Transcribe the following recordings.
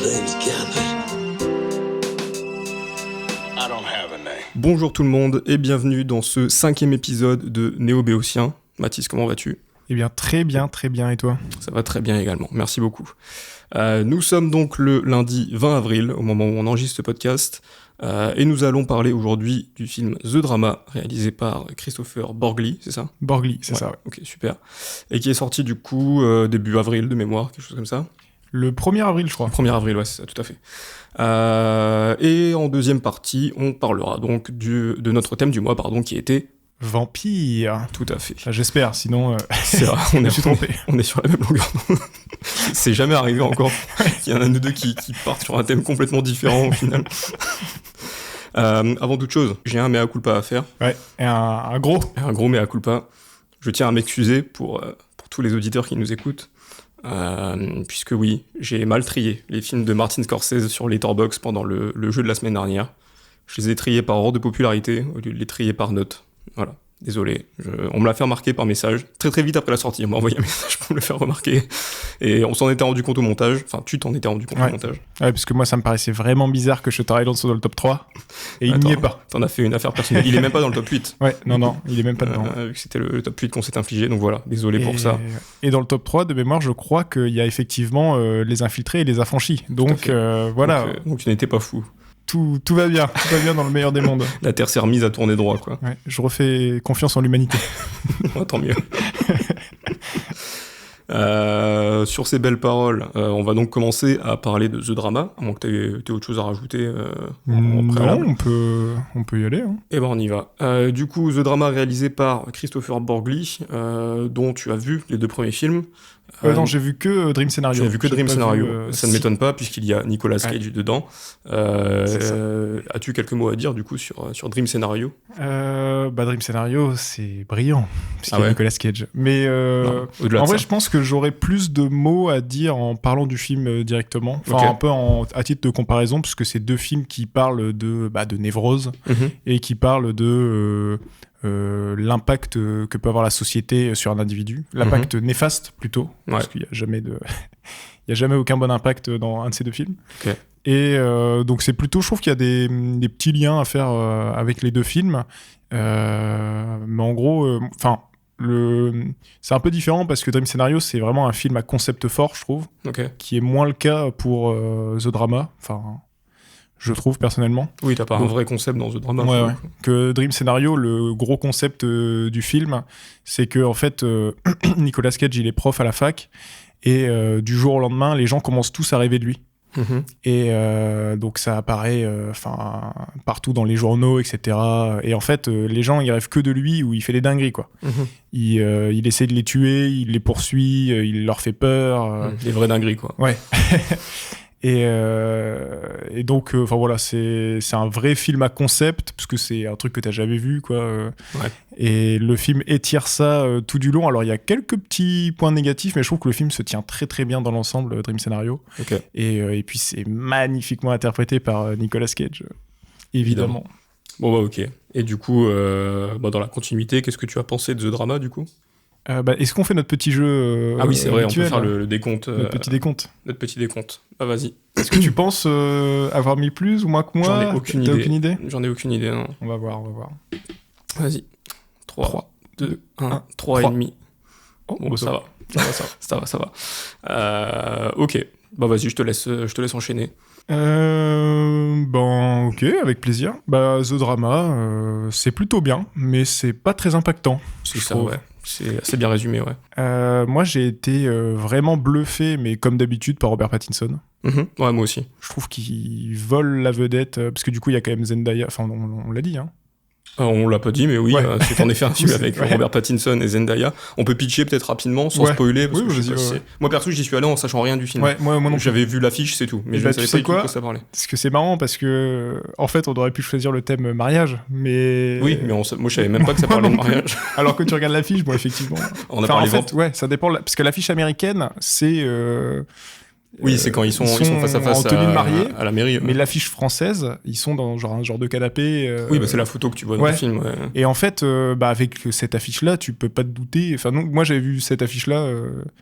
name's Gambit. I don't have a name. Bonjour tout le monde et bienvenue dans ce 5e épisode de Néo-Béotien. Mathis, comment vas-tu ? Eh bien, très bien, et toi ? Ça va très bien également, merci beaucoup. Nous sommes donc le lundi 20 avril, au moment où on enregistre ce podcast, et nous allons parler aujourd'hui du film The Drama, réalisé par Christopher Borgli, c'est ça ? Borgli, c'est ça, ouais. Ok, super. Et qui est sorti du coup début avril de mémoire, quelque chose comme ça ? Le 1er avril, je crois. 1er avril, ouais, c'est ça, tout à fait. Et en deuxième partie, on parlera donc de notre thème du mois, qui était... Vampire. Tout à fait. Enfin, j'espère, sinon... C'est vrai, je me suis trompé. On est sur la même longueur d'onde. C'est jamais arrivé encore qu'il y en a nous deux qui partent sur un thème complètement différent au final. Avant toute chose, j'ai un mea culpa à faire. Ouais, et un gros. Un gros mea culpa. Je tiens à m'excuser pour tous les auditeurs qui nous écoutent. Puisque oui, j'ai mal trié les films de Martin Scorsese sur Letterboxd pendant le jeu de la semaine dernière. Je les ai triés par ordre de popularité au lieu de les trier par note. Voilà, désolé. On me l'a fait remarquer par message. Très très vite après la sortie, on m'a envoyé un message pour me le faire remarquer. Et on s'en était rendu compte au montage. Enfin, tu t'en étais rendu compte au montage. Ouais, parce que moi, ça me paraissait vraiment bizarre que Shutter Island soit dans le top 3. Et il n'y est pas. T'en as fait une affaire personnelle. Il est même pas dans le top 8. Ouais, non, il est même pas dedans. Vu que c'était le top 8 qu'on s'est infligé. Donc voilà, désolé pour ça. Et dans le top 3, de mémoire, je crois qu'il y a effectivement les infiltrés et les affranchis. Donc voilà. Donc tu n'étais pas fou. Tout va bien dans le meilleur des mondes. La Terre s'est remise à tourner droit, quoi. Ouais, je refais confiance en l'humanité. Tant mieux. Sur ces belles paroles, on va donc commencer à parler de The Drama, à moins que t'aies autre chose à rajouter Non, on peut y aller. Hein. Et ben on y va. Du coup, The Drama réalisé par Christopher Borgli, dont tu as vu les deux premiers films. Non, j'ai vu que Dream Scenario. J'ai vu que Dream Scenario. Ça ne m'étonne pas, puisqu'il y a Nicolas Cage dedans. As-tu quelques mots à dire, du coup, sur Dream Scenario ? Dream Scenario, c'est brillant, puisqu'il y a Nicolas Cage. Mais en vrai, je pense que j'aurais plus de mots à dire en parlant du film directement. Enfin, un peu à titre de comparaison, puisque c'est deux films qui parlent de névrose et qui parlent de... l'impact que peut avoir la société sur un individu, l'impact néfaste plutôt, parce qu'il y a jamais aucun bon impact dans un de ces deux films. Okay. Et donc c'est plutôt, je trouve qu'il y a des petits liens à faire avec les deux films, mais en gros, c'est un peu différent parce que Dream Scenario c'est vraiment un film à concept fort, je trouve, qui est moins le cas pour The Drama. Je trouve personnellement. Oui, t'as pas un vrai concept dans The Drama. Ouais. Que Dream Scenario, le gros concept du film, c'est que en fait, Nicolas Cage, il est prof à la fac, et du jour au lendemain, les gens commencent tous à rêver de lui. Et donc ça apparaît partout dans les journaux, etc. Et en fait, les gens, ils rêvent que de lui, où il fait des dingueries, quoi. Il essaie de les tuer, il les poursuit, il leur fait peur. Des vraies dingueries, quoi. Ouais. Et donc, voilà, c'est un vrai film à concept, parce que c'est un truc que t'as jamais vu, quoi. Et le film étire ça tout du long. Alors, il y a quelques petits points négatifs, mais je trouve que le film se tient très très bien dans l'ensemble, Dream Scenario. Et puis, c'est magnifiquement interprété par Nicolas Cage, évidemment. Bon, ok. Et du coup, dans la continuité, qu'est-ce que tu as pensé de The Drama, du coup ? Est-ce qu'on fait notre petit jeu Ah oui, c'est vrai, habituel, on peut faire le décompte. Notre petit décompte. Notre petit décompte. Ah, vas-y. Est-ce que tu penses avoir mis plus ou moins que moi ? J'en ai aucune idée. T'as aucune idée ? J'en ai aucune idée, non. On va voir. Vas-y. 3, 2, 1, 3 et demi. Bon, ça va. Ok. Bah vas-y, je te laisse enchaîner. Ok, avec plaisir. The Drama, c'est plutôt bien, mais c'est pas très impactant. C'est ça, ouais. C'est assez bien résumé, ouais. Moi, j'ai été vraiment bluffé, mais comme d'habitude, par Robert Pattinson. Ouais, moi aussi. Je trouve qu'il vole la vedette, parce que du coup, il y a quand même Zendaya, enfin, on l'a dit, hein. On l'a pas dit, mais oui, c'est en effet un film avec Robert Pattinson et Zendaya. On peut pitcher peut-être rapidement, sans spoiler, parce que moi perso, j'y suis allé en sachant rien du film. Moi non plus. J'avais vu l'affiche, c'est tout, mais je ne savais pas du tout de quoi ça parlait. Parce que c'est marrant, parce que en fait, on aurait pu choisir le thème mariage, mais... Oui, mais moi je savais même pas que ça parlait de mariage. Alors que tu regardes l'affiche, bon, effectivement... On a parlé ça dépend, parce que l'affiche américaine, c'est... Oui, c'est quand ils sont face à face en tenue de mariée, à la mairie. Mais l'affiche française, ils sont dans un genre de canapé. Oui, c'est la photo que tu vois dans le film. Ouais. Et en fait, avec cette affiche-là, tu peux pas te douter. Enfin, non, moi j'avais vu cette affiche-là,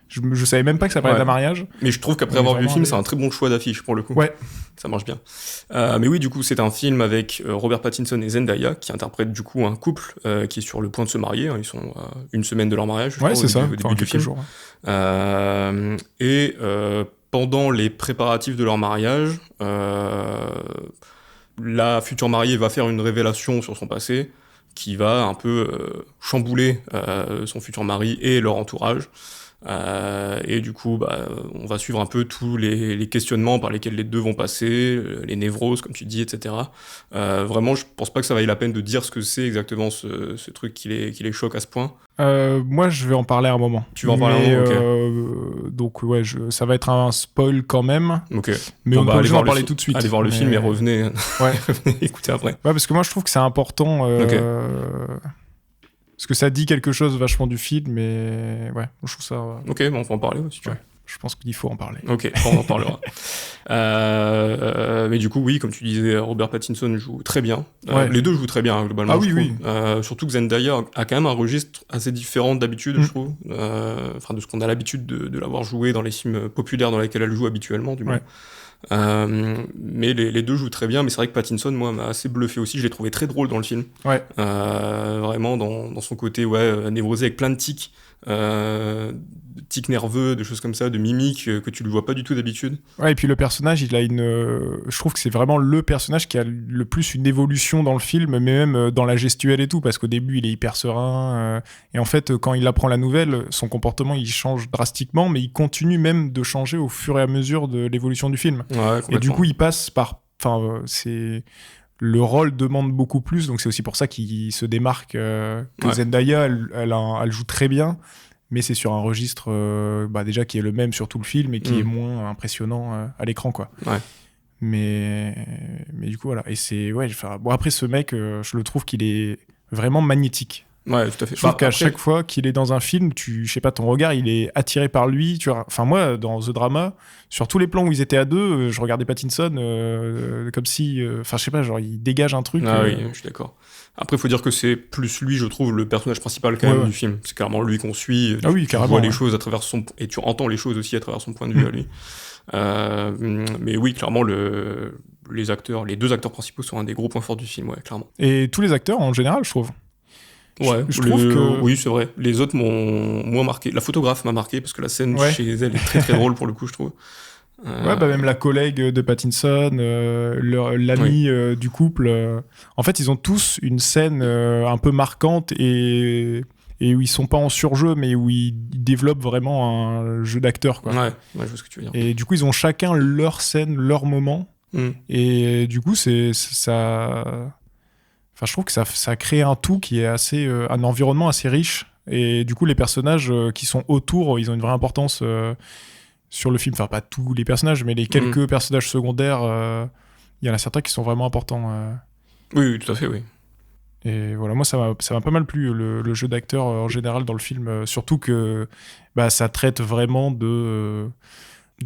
je savais même pas que ça parlait d'un mariage. Mais je trouve qu'après avoir vu le film, c'est un très bon choix d'affiche pour le coup. Ouais. Ça marche bien. Mais oui, du coup, c'est un film avec Robert Pattinson et Zendaya qui interprètent du coup un couple qui est sur le point de se marier. Hein. Ils sont à une semaine de leur mariage. Ouais, c'est ça. Au début du film. Jours. Et pendant les préparatifs de leur mariage, la future mariée va faire une révélation sur son passé qui va un peu chambouler son futur mari et leur entourage. Et du coup, on va suivre un peu tous les questionnements par lesquels les deux vont passer, les névroses, comme tu dis, etc. Vraiment, je pense pas que ça vaille la peine de dire ce que c'est exactement ce truc qui les choque à ce point. Moi, je vais en parler à un moment. Tu vas en parler à un moment, ok. Donc, ouais, ça va être un spoil quand même. Ok. Mais on va aller en parler tout de suite. Allez voir le film et revenez. Ouais. Écoutez après. Ouais, parce que moi, je trouve que c'est important. Parce que ça dit quelque chose vachement du film, mais ouais, je trouve ça... Ok, on peut en parler si tu veux. Je pense qu'il faut en parler. Ok, on en parlera. Mais du coup, oui, comme tu disais, Robert Pattinson joue très bien. Les deux jouent très bien, globalement, je trouve. Surtout que Zendaya a quand même un registre assez différent d'habitude, je trouve. Enfin, de ce qu'on a l'habitude de l'avoir joué dans les films populaires dans lesquels elle joue habituellement, du moins. Mais les deux jouent très bien, mais c'est vrai que Pattinson, moi, m'a assez bluffé aussi. Je l'ai trouvé très drôle dans le film. Vraiment dans son côté névrosé avec plein de tics. Tics nerveux, des choses comme ça, de mimiques que tu le vois pas du tout d'habitude. Ouais, et puis le personnage, il a je trouve que c'est vraiment le personnage qui a le plus une évolution dans le film, mais même dans la gestuelle et tout, parce qu'au début, il est hyper serein, et en fait, quand il apprend la nouvelle, son comportement, il change drastiquement, mais il continue même de changer au fur et à mesure de l'évolution du film. Et du coup, il passe par... Enfin, c'est... Le rôle demande beaucoup plus, donc c'est aussi pour ça qu'il se démarque. Que Zendaya, elle joue très bien, mais c'est sur un registre déjà qui est le même sur tout le film et qui est moins impressionnant à l'écran, quoi. Mais du coup, voilà. Et c'est... Bon, après, ce mec, je le trouve qu'il est vraiment magnétique. Ouais, tout à fait. Je trouve qu'à chaque fois qu'il est dans un film, je sais pas, ton regard, il est attiré par lui. Enfin, moi, dans The Drama, sur tous les plans où ils étaient à deux, je regardais Pattinson comme si... Enfin, je sais pas, genre, il dégage un truc. Oui, je suis d'accord. Après, il faut dire que c'est plus lui, je trouve, le personnage principal quand même du film. C'est clairement lui qu'on suit. Tu vois les choses à travers son... Et tu entends les choses aussi à travers son point de vue à lui. Mais oui, clairement, les deux acteurs principaux sont un des gros points forts du film, clairement. Et tous les acteurs, en général, je trouve. Je trouve que... Oui, c'est vrai. Les autres m'ont moins marqué. La photographe m'a marqué parce que la scène chez elle est très très drôle pour le coup, je trouve. Même la collègue de Pattinson, l'ami du couple. En fait, ils ont tous une scène un peu marquante et où ils sont pas en surjeu, mais où ils développent vraiment un jeu d'acteur, quoi. Ouais, je vois ce que tu veux dire. Et du coup, ils ont chacun leur scène, leur moment. Et du coup, ça... Enfin, je trouve que ça crée un tout qui est assez... un environnement assez riche. Et du coup, les personnages qui sont autour, ils ont une vraie importance sur le film. Enfin, pas tous les personnages, mais les quelques personnages secondaires, il y en a certains qui sont vraiment importants. Oui, tout à fait, oui. Et voilà, moi, ça m'a pas mal plu, le jeu d'acteur en général dans le film. Surtout que ça traite vraiment de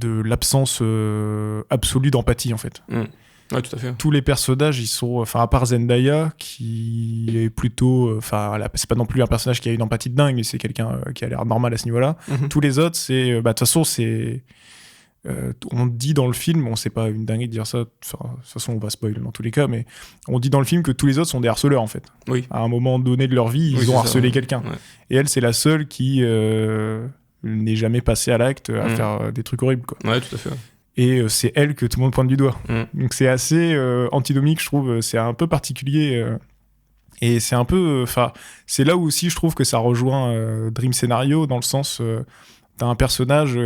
l'absence absolue d'empathie, en fait. Ouais, tout à fait. Tous les personnages, ils sont... Enfin, à part Zendaya, qui est plutôt... Enfin, c'est pas non plus un personnage qui a une empathie de dingue, mais c'est quelqu'un qui a l'air normal à ce niveau-là. Tous les autres, c'est... De toute façon, c'est... on dit dans le film, on sait pas une dinguerie de dire ça, de toute façon, on va spoiler dans tous les cas, mais on dit dans le film que tous les autres sont des harceleurs, en fait. Oui. À un moment donné de leur vie, ils ont harcelé quelqu'un. Ouais. Et elle, c'est la seule qui n'est jamais passée à l'acte à faire des trucs horribles, quoi. Ouais, tout à fait. Et c'est elle que tout le monde pointe du doigt. Donc c'est assez antinomique, je trouve. C'est un peu particulier. Et c'est un peu... c'est là où aussi je trouve que ça rejoint Dream Scenario, dans le sens... t'as un personnage...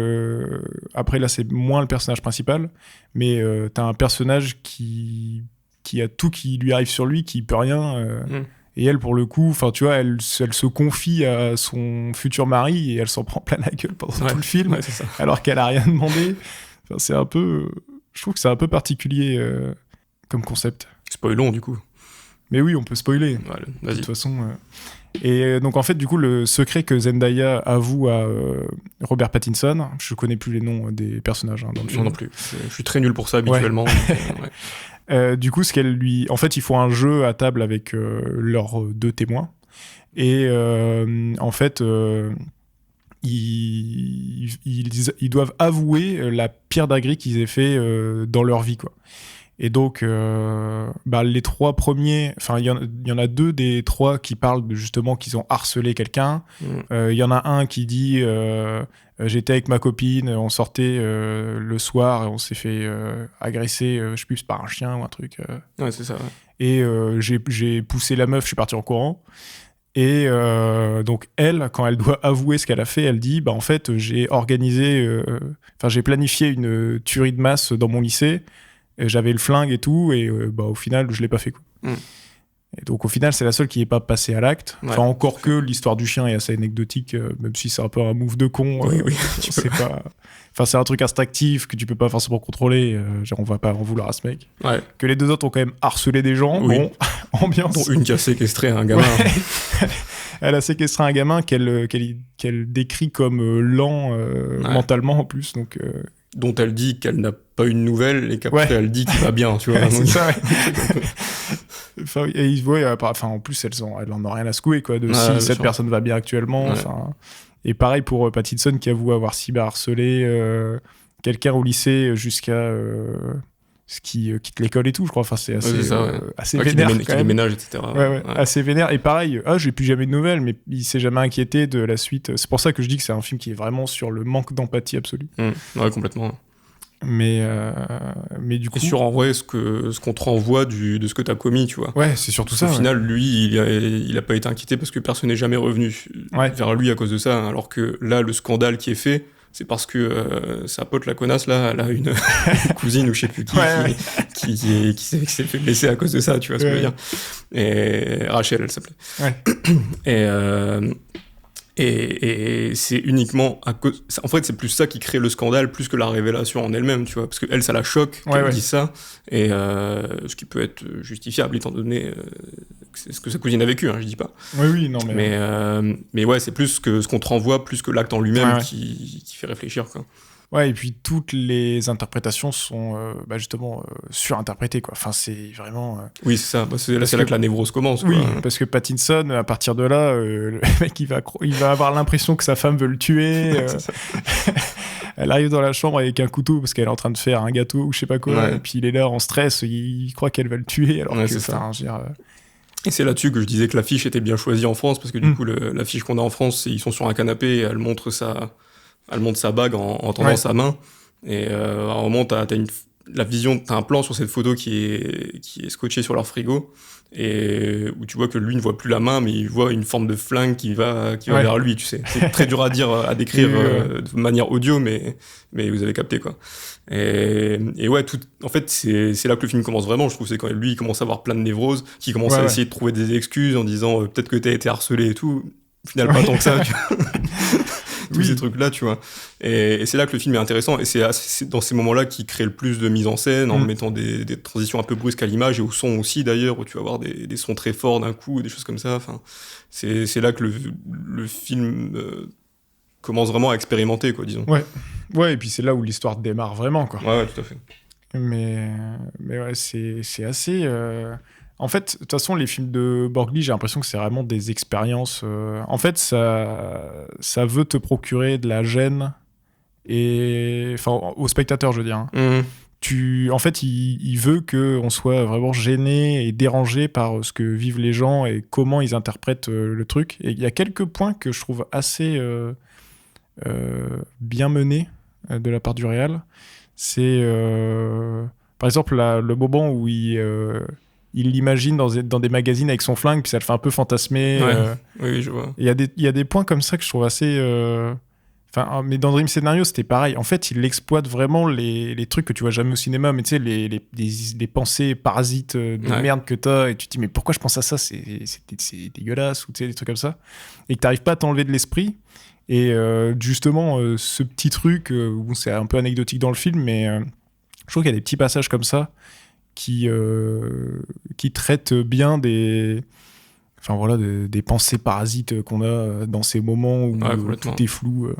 après, là, c'est moins le personnage principal. Mais t'as un personnage qui a tout qui lui arrive sur lui, qui peut rien... Et elle, pour le coup, tu vois, elle se confie à son futur mari et elle s'en prend plein la gueule pendant tout le film, alors qu'elle a rien demandé. Enfin, c'est un peu... Je trouve que c'est un peu particulier comme concept. Spoilons, du coup. Mais oui, on peut spoiler. Voilà, de toute façon. Et donc en fait, du coup, le secret que Zendaya avoue à Robert Pattinson, je connais plus les noms des personnages dans le film. Non plus. Je suis très nul pour ça habituellement. Du coup, en fait, ils font un jeu à table avec leurs 2 témoins. Et en fait, ils doivent avouer la pire dinguerie qu'ils aient fait dans leur vie, quoi. Et donc, les 3 premiers, enfin, il y en a 2 des 3 qui parlent justement qu'ils ont harcelé quelqu'un. Il y en a un qui dit j'étais avec ma copine, on sortait le soir et on s'est fait agresser, je sais plus, par un chien ou un truc. Ouais, c'est ça. Ouais. Et j'ai poussé la meuf, je suis parti en courant. Et donc elle, quand elle doit avouer ce qu'elle a fait, elle dit en fait j'ai planifié une tuerie de masse dans mon lycée. J'avais le flingue et tout, et au final, je l'ai pas fait, quoi. Et donc, au final, c'est la seule qui n'est pas passée à l'acte. Ouais. Enfin, encore que l'histoire du chien est assez anecdotique, même si c'est un peu un move de con. Oui. C'est pas... Enfin, c'est un truc instinctif que tu peux pas forcément contrôler. Genre, on va pas en vouloir à ce mec. Ouais. Que les 2 autres ont quand même harcelé des gens. Oui. Bon, ambiance. Bon, une qui a séquestré un gamin. Ouais. Elle a séquestré un gamin qu'elle décrit comme lent mentalement, en plus. Donc... dont elle dit qu'elle n'a pas une nouvelle et qu'après elle dit qu'il va bien, tu vois. C'est ça, ouais. Enfin, et ils voient, en plus, elle en ont rien à secouer, quoi, de si cette personne va bien actuellement. Ouais. Enfin, et pareil pour Pattinson qui avoue avoir cyberharcelé quelqu'un au lycée jusqu'à ce qui quitte l'école et tout, je crois. Enfin, c'est assez vénère. Qui déménage, etc. Ouais. Assez vénère. Et pareil, j'ai plus jamais de nouvelles, mais il s'est jamais inquiété de la suite. C'est pour ça que je dis que c'est un film qui est vraiment sur le manque d'empathie absolue. Ouais, complètement. Mais du coup... Et sur en vrai ce qu'on te renvoie de ce que t'as commis, tu vois. Ouais, c'est surtout ça. Au final, lui, il a pas été inquiété parce que personne n'est jamais revenu vers lui à cause de ça, alors que là, le scandale qui est fait, c'est parce que sa pote, la connasse, là, elle a une cousine ou je sais plus qui s'est fait blesser à cause de ça, tu vois ce que je veux dire. Et Rachel, elle s'appelait. Ouais. Et c'est uniquement à cause... En fait, c'est plus ça qui crée le scandale, plus que la révélation en elle-même, tu vois. Parce qu'elle, ça la choque qu'elle dise ça. Et ce qui peut être justifiable, étant donné que c'est ce que sa cousine a vécu, je dis pas. Oui, non, mais... Mais ouais, c'est plus ce qu'on te renvoie, plus que l'acte en lui-même qui fait réfléchir, quoi. Ouais, et puis toutes les interprétations sont justement surinterprétées, quoi. Enfin, c'est vraiment... Oui, c'est ça. C'est là que la névrose commence, quoi. Oui, parce que Pattinson, à partir de là, le mec, il va avoir l'impression que sa femme veut le tuer. Elle arrive dans la chambre avec un couteau parce qu'elle est en train de faire un gâteau ou je sais pas quoi. Et puis il est là en stress, il croit qu'elle va le tuer, alors que c'est ça. Et c'est là-dessus que je disais que l'affiche était bien choisie en France, parce que du coup, l'affiche qu'on a en France, ils sont sur un canapé et elle montre sa bague en tendant sa main. Et à un moment, t'as un plan sur cette photo qui est scotché sur leur frigo, et où tu vois que lui ne voit plus la main, mais il voit une forme de flingue qui va vers lui, tu sais. C'est très dur à décrire de manière audio, mais vous avez capté, quoi. Et ouais, en fait, c'est là que le film commence vraiment, je trouve. C'est quand lui, il commence à avoir plein de névroses, qui commence à essayer de trouver des excuses en disant peut-être que t'as été harcelé et tout. Au final, pas tant que ça, tu vois. Tous ces trucs-là, tu vois. Et c'est là que le film est intéressant, et c'est dans ces moments-là qu'il crée le plus de mise en scène, en mettant des transitions un peu brusques à l'image, et au son aussi, d'ailleurs, où tu vas avoir des sons très forts d'un coup, des choses comme ça. Enfin, c'est là que le film commence vraiment à expérimenter, quoi, disons. Ouais, et puis c'est là où l'histoire démarre vraiment, quoi. Ouais, tout à fait. Mais ouais, c'est assez... En fait, de toute façon, les films de Borgli, j'ai l'impression que c'est vraiment des expériences... En fait, ça veut te procurer de la gêne, enfin, au spectateur, je veux dire. En fait, il veut qu'on soit vraiment gêné et dérangé par ce que vivent les gens et comment ils interprètent le truc. Et il y a quelques points que je trouve assez bien menés de la part du réal. C'est, par exemple, le moment où il l'imagine dans des magazines avec son flingue, puis ça le fait un peu fantasmer. Oui, je vois. Il y a des points comme ça que je trouve assez... mais dans Dream Scenario, c'était pareil. En fait, il exploite vraiment les trucs que tu vois jamais au cinéma, mais tu sais, les pensées parasites de merde que t'as, et tu te dis, mais pourquoi je pense à ça, c'est dégueulasse, ou tu sais, des trucs comme ça. Et que t'arrives pas à t'enlever de l'esprit. Et justement, ce petit truc, c'est un peu anecdotique dans le film, mais je trouve qu'il y a des petits passages comme ça qui traite bien des pensées parasites qu'on a dans ces moments où tout est flou.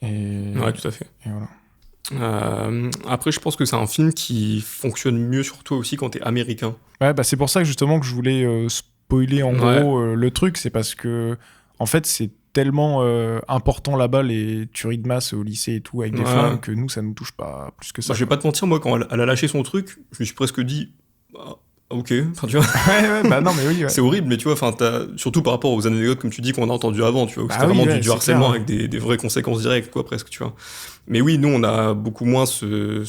Ouais, tout à fait. Et voilà. Après, je pense que c'est un film qui fonctionne mieux sur toi aussi quand t'es américain. Ouais, c'est pour ça que justement que je voulais spoiler en gros le truc, c'est parce que en fait c'est tellement important là-bas les tueries de masse au lycée et tout avec des flammes que nous ça nous touche pas plus que ça. Je vais pas te mentir, moi quand elle a lâché son truc, je me suis presque dit ok, enfin tu vois. Non mais oui. Ouais. C'est horrible, mais tu vois, surtout par rapport aux anecdotes comme tu dis qu'on a entendu avant, tu vois, où c'était vraiment du harcèlement avec des vraies conséquences directes, quoi, presque, tu vois. Mais oui, nous on a beaucoup moins ce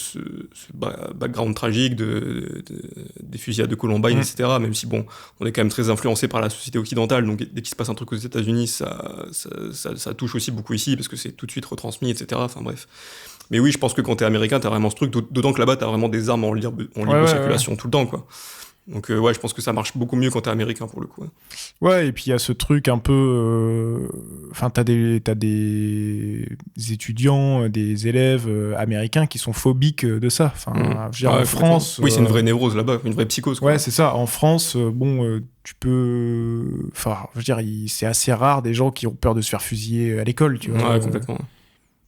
background tragique des fusillades de Columbine, etc. Même si bon, on est quand même très influencé par la société occidentale, donc dès qu'il se passe un truc aux États-Unis, ça touche aussi beaucoup ici parce que c'est tout de suite retransmis, etc. Enfin bref. Mais oui, je pense que quand t'es américain, t'as vraiment ce truc, d'autant que là-bas t'as vraiment des armes en libre circulation tout le temps, quoi. Donc je pense que ça marche beaucoup mieux quand t'es américain pour le coup. Ouais, et puis il y a ce truc un peu... t'as des étudiants, des élèves américains qui sont phobiques de ça. Enfin, je veux dire, en France... Oui, c'est une vraie névrose là-bas, une vraie psychose, quoi. Ouais, c'est ça. En France, tu peux... Enfin, je veux dire, c'est assez rare des gens qui ont peur de se faire fusiller à l'école, tu vois. Ouais, complètement.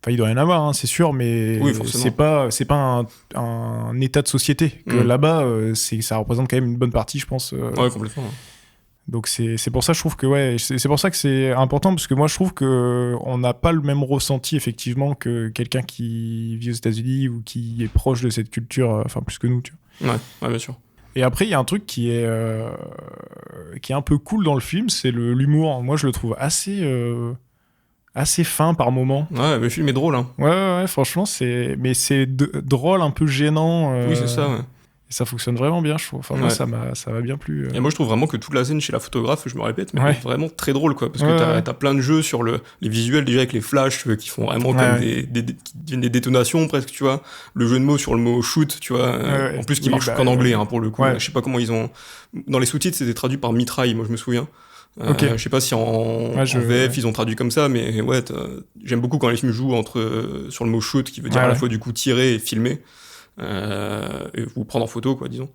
Enfin, il doit y en avoir, hein, c'est sûr, mais c'est pas un état de société. Que là-bas, ça représente quand même une bonne partie, je pense. Ouais, complètement. Donc c'est pour ça, je trouve que c'est pour ça que c'est important, parce que moi, je trouve que on n'a pas le même ressenti, effectivement, que quelqu'un qui vit aux États-Unis ou qui est proche de cette culture, plus que nous, tu vois. Ouais, bien sûr. Et après, il y a un truc qui est un peu cool dans le film, c'est l'humour. Moi, je le trouve assez fin par moment. Ouais, mais le film est drôle, hein. Ouais, franchement, c'est drôle, un peu gênant. Oui, c'est ça, ouais. Et ça fonctionne vraiment bien, je trouve. Enfin, moi, ça m'a bien plu. Et moi, je trouve vraiment que toute la scène chez la photographe, je me répète, mais vraiment très drôle, quoi. Parce que t'as plein de jeux sur les visuels, déjà avec les flashs qui font vraiment comme des détonations, presque, tu vois. Le jeu de mots sur le mot shoot, tu vois. En plus, qui marche qu'en anglais, hein, pour le coup. Je sais pas comment ils ont... Dans les sous-titres, c'était traduit par mitraille, moi, je me souviens. Je sais pas si en VF ils ont traduit comme ça, mais ouais, j'aime beaucoup quand les films jouent sur le mot shoot, qui veut dire à la fois du coup tirer et filmer, ou prendre en photo, quoi, disons.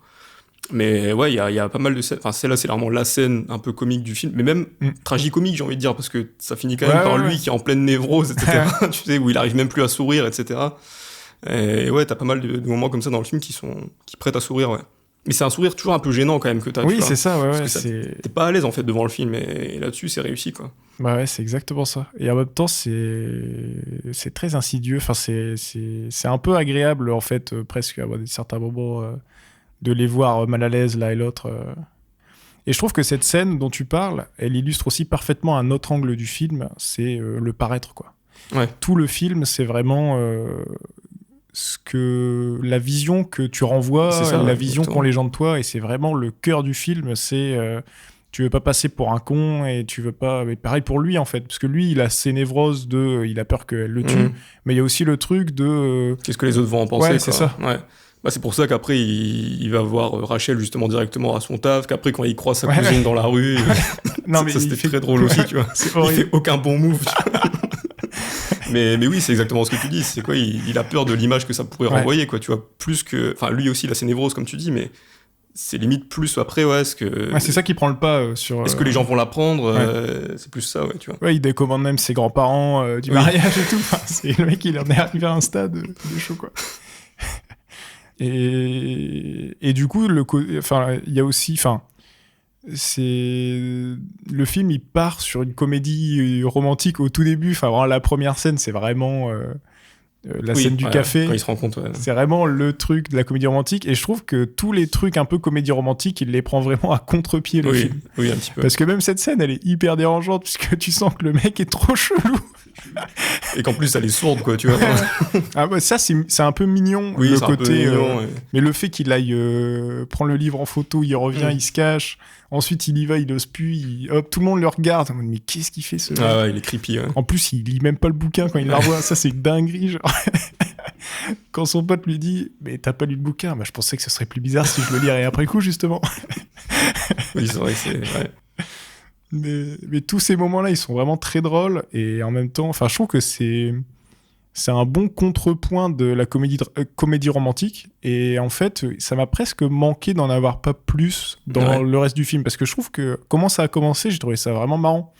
Mais ouais, il y a pas mal de scènes. Enfin, celle-là, c'est vraiment la scène un peu comique du film, mais même tragicomique, j'ai envie de dire, parce que ça finit quand même par lui qui est en pleine névrose, etc. Tu sais, où il arrive même plus à sourire, etc. Et ouais, t'as pas mal de moments comme ça dans le film qui prêtent à sourire, ouais. Mais c'est un sourire toujours un peu gênant quand même que t'as. Oui, c'est ça, t'es pas à l'aise en fait devant le film, et là-dessus c'est réussi, quoi. Bah ouais, c'est exactement ça. Et en même temps, c'est très insidieux. Enfin, c'est un peu agréable en fait, presque à certains moments de les voir mal à l'aise l'un et l'autre. Et je trouve que cette scène dont tu parles, elle illustre aussi parfaitement un autre angle du film, c'est le paraître, quoi. Ouais. Tout le film, c'est vraiment la vision que tu renvoies, la vision qu'ont les gens de toi, et c'est vraiment le cœur du film. C'est tu veux pas passer pour un con, et tu veux pas. Mais pareil pour lui en fait, parce que lui, il a ses névroses il a peur qu'elle le tue, mais il y a aussi le truc de qu'est-ce que les autres vont en penser. Ouais, c'est ça. Ouais. Bah, c'est pour ça qu'après il va voir Rachel justement directement à son taf, qu'après quand il croise sa cousine dans la rue, non, mais ça c'était très drôle aussi, tu vois. Il fait aucun bon move. Mais oui, c'est exactement ce que tu dis. C'est quoi, il a peur de l'image que ça pourrait renvoyer, quoi. Tu vois, plus que, enfin, lui aussi, il a ses névroses, comme tu dis, mais c'est limite plus après, est-ce que. Ouais, c'est ça qui prend le pas sur. Est-ce que les gens vont l'apprendre c'est plus ça, tu vois. Ouais, il décommande même ses grands-parents du mariage et tout. Enfin, c'est le mec, il en est arrivé à un stade de chaud, quoi. Et du coup, il y a aussi, le film, il part sur une comédie romantique au tout début. Enfin, vraiment, la première scène, c'est vraiment la scène du café. Quand il se rend compte. C'est vraiment le truc de la comédie romantique. Et je trouve que tous les trucs un peu comédie romantique, il les prend vraiment à contre-pied, le film. Oui, un petit peu. Parce que même cette scène, elle est hyper dérangeante, puisque tu sens que le mec est trop chelou. Et qu'en plus, elle est sourde, quoi, tu vois. Ah bah ça, c'est un peu mignon, oui, le c'est côté. Un peu mignon, mais le fait qu'il aille prendre le livre en photo, il revient, il se cache. Ensuite, il y va, il ose plus. Hop, tout le monde le regarde. Mais qu'est-ce qu'il fait, ce mec ? Ah ouais, il est creepy. Ouais. En plus, il lit même pas le bouquin quand il la revoit. Ça, c'est une dinguerie. Genre. Quand son pote lui dit « Mais t'as pas lu le bouquin ?» Bah, je pensais que ce serait plus bizarre si je le lirais après coup, justement. Oui, c'est vrai que c'est... Ouais. Mais tous ces moments-là, ils sont vraiment très drôles. Et en même temps, je trouve que c'est c'est un bon contrepoint de la comédie romantique. Et en fait, ça m'a presque manqué d'en avoir pas plus dans le reste du film. Parce que je trouve que comment ça a commencé, j'ai trouvé ça vraiment marrant.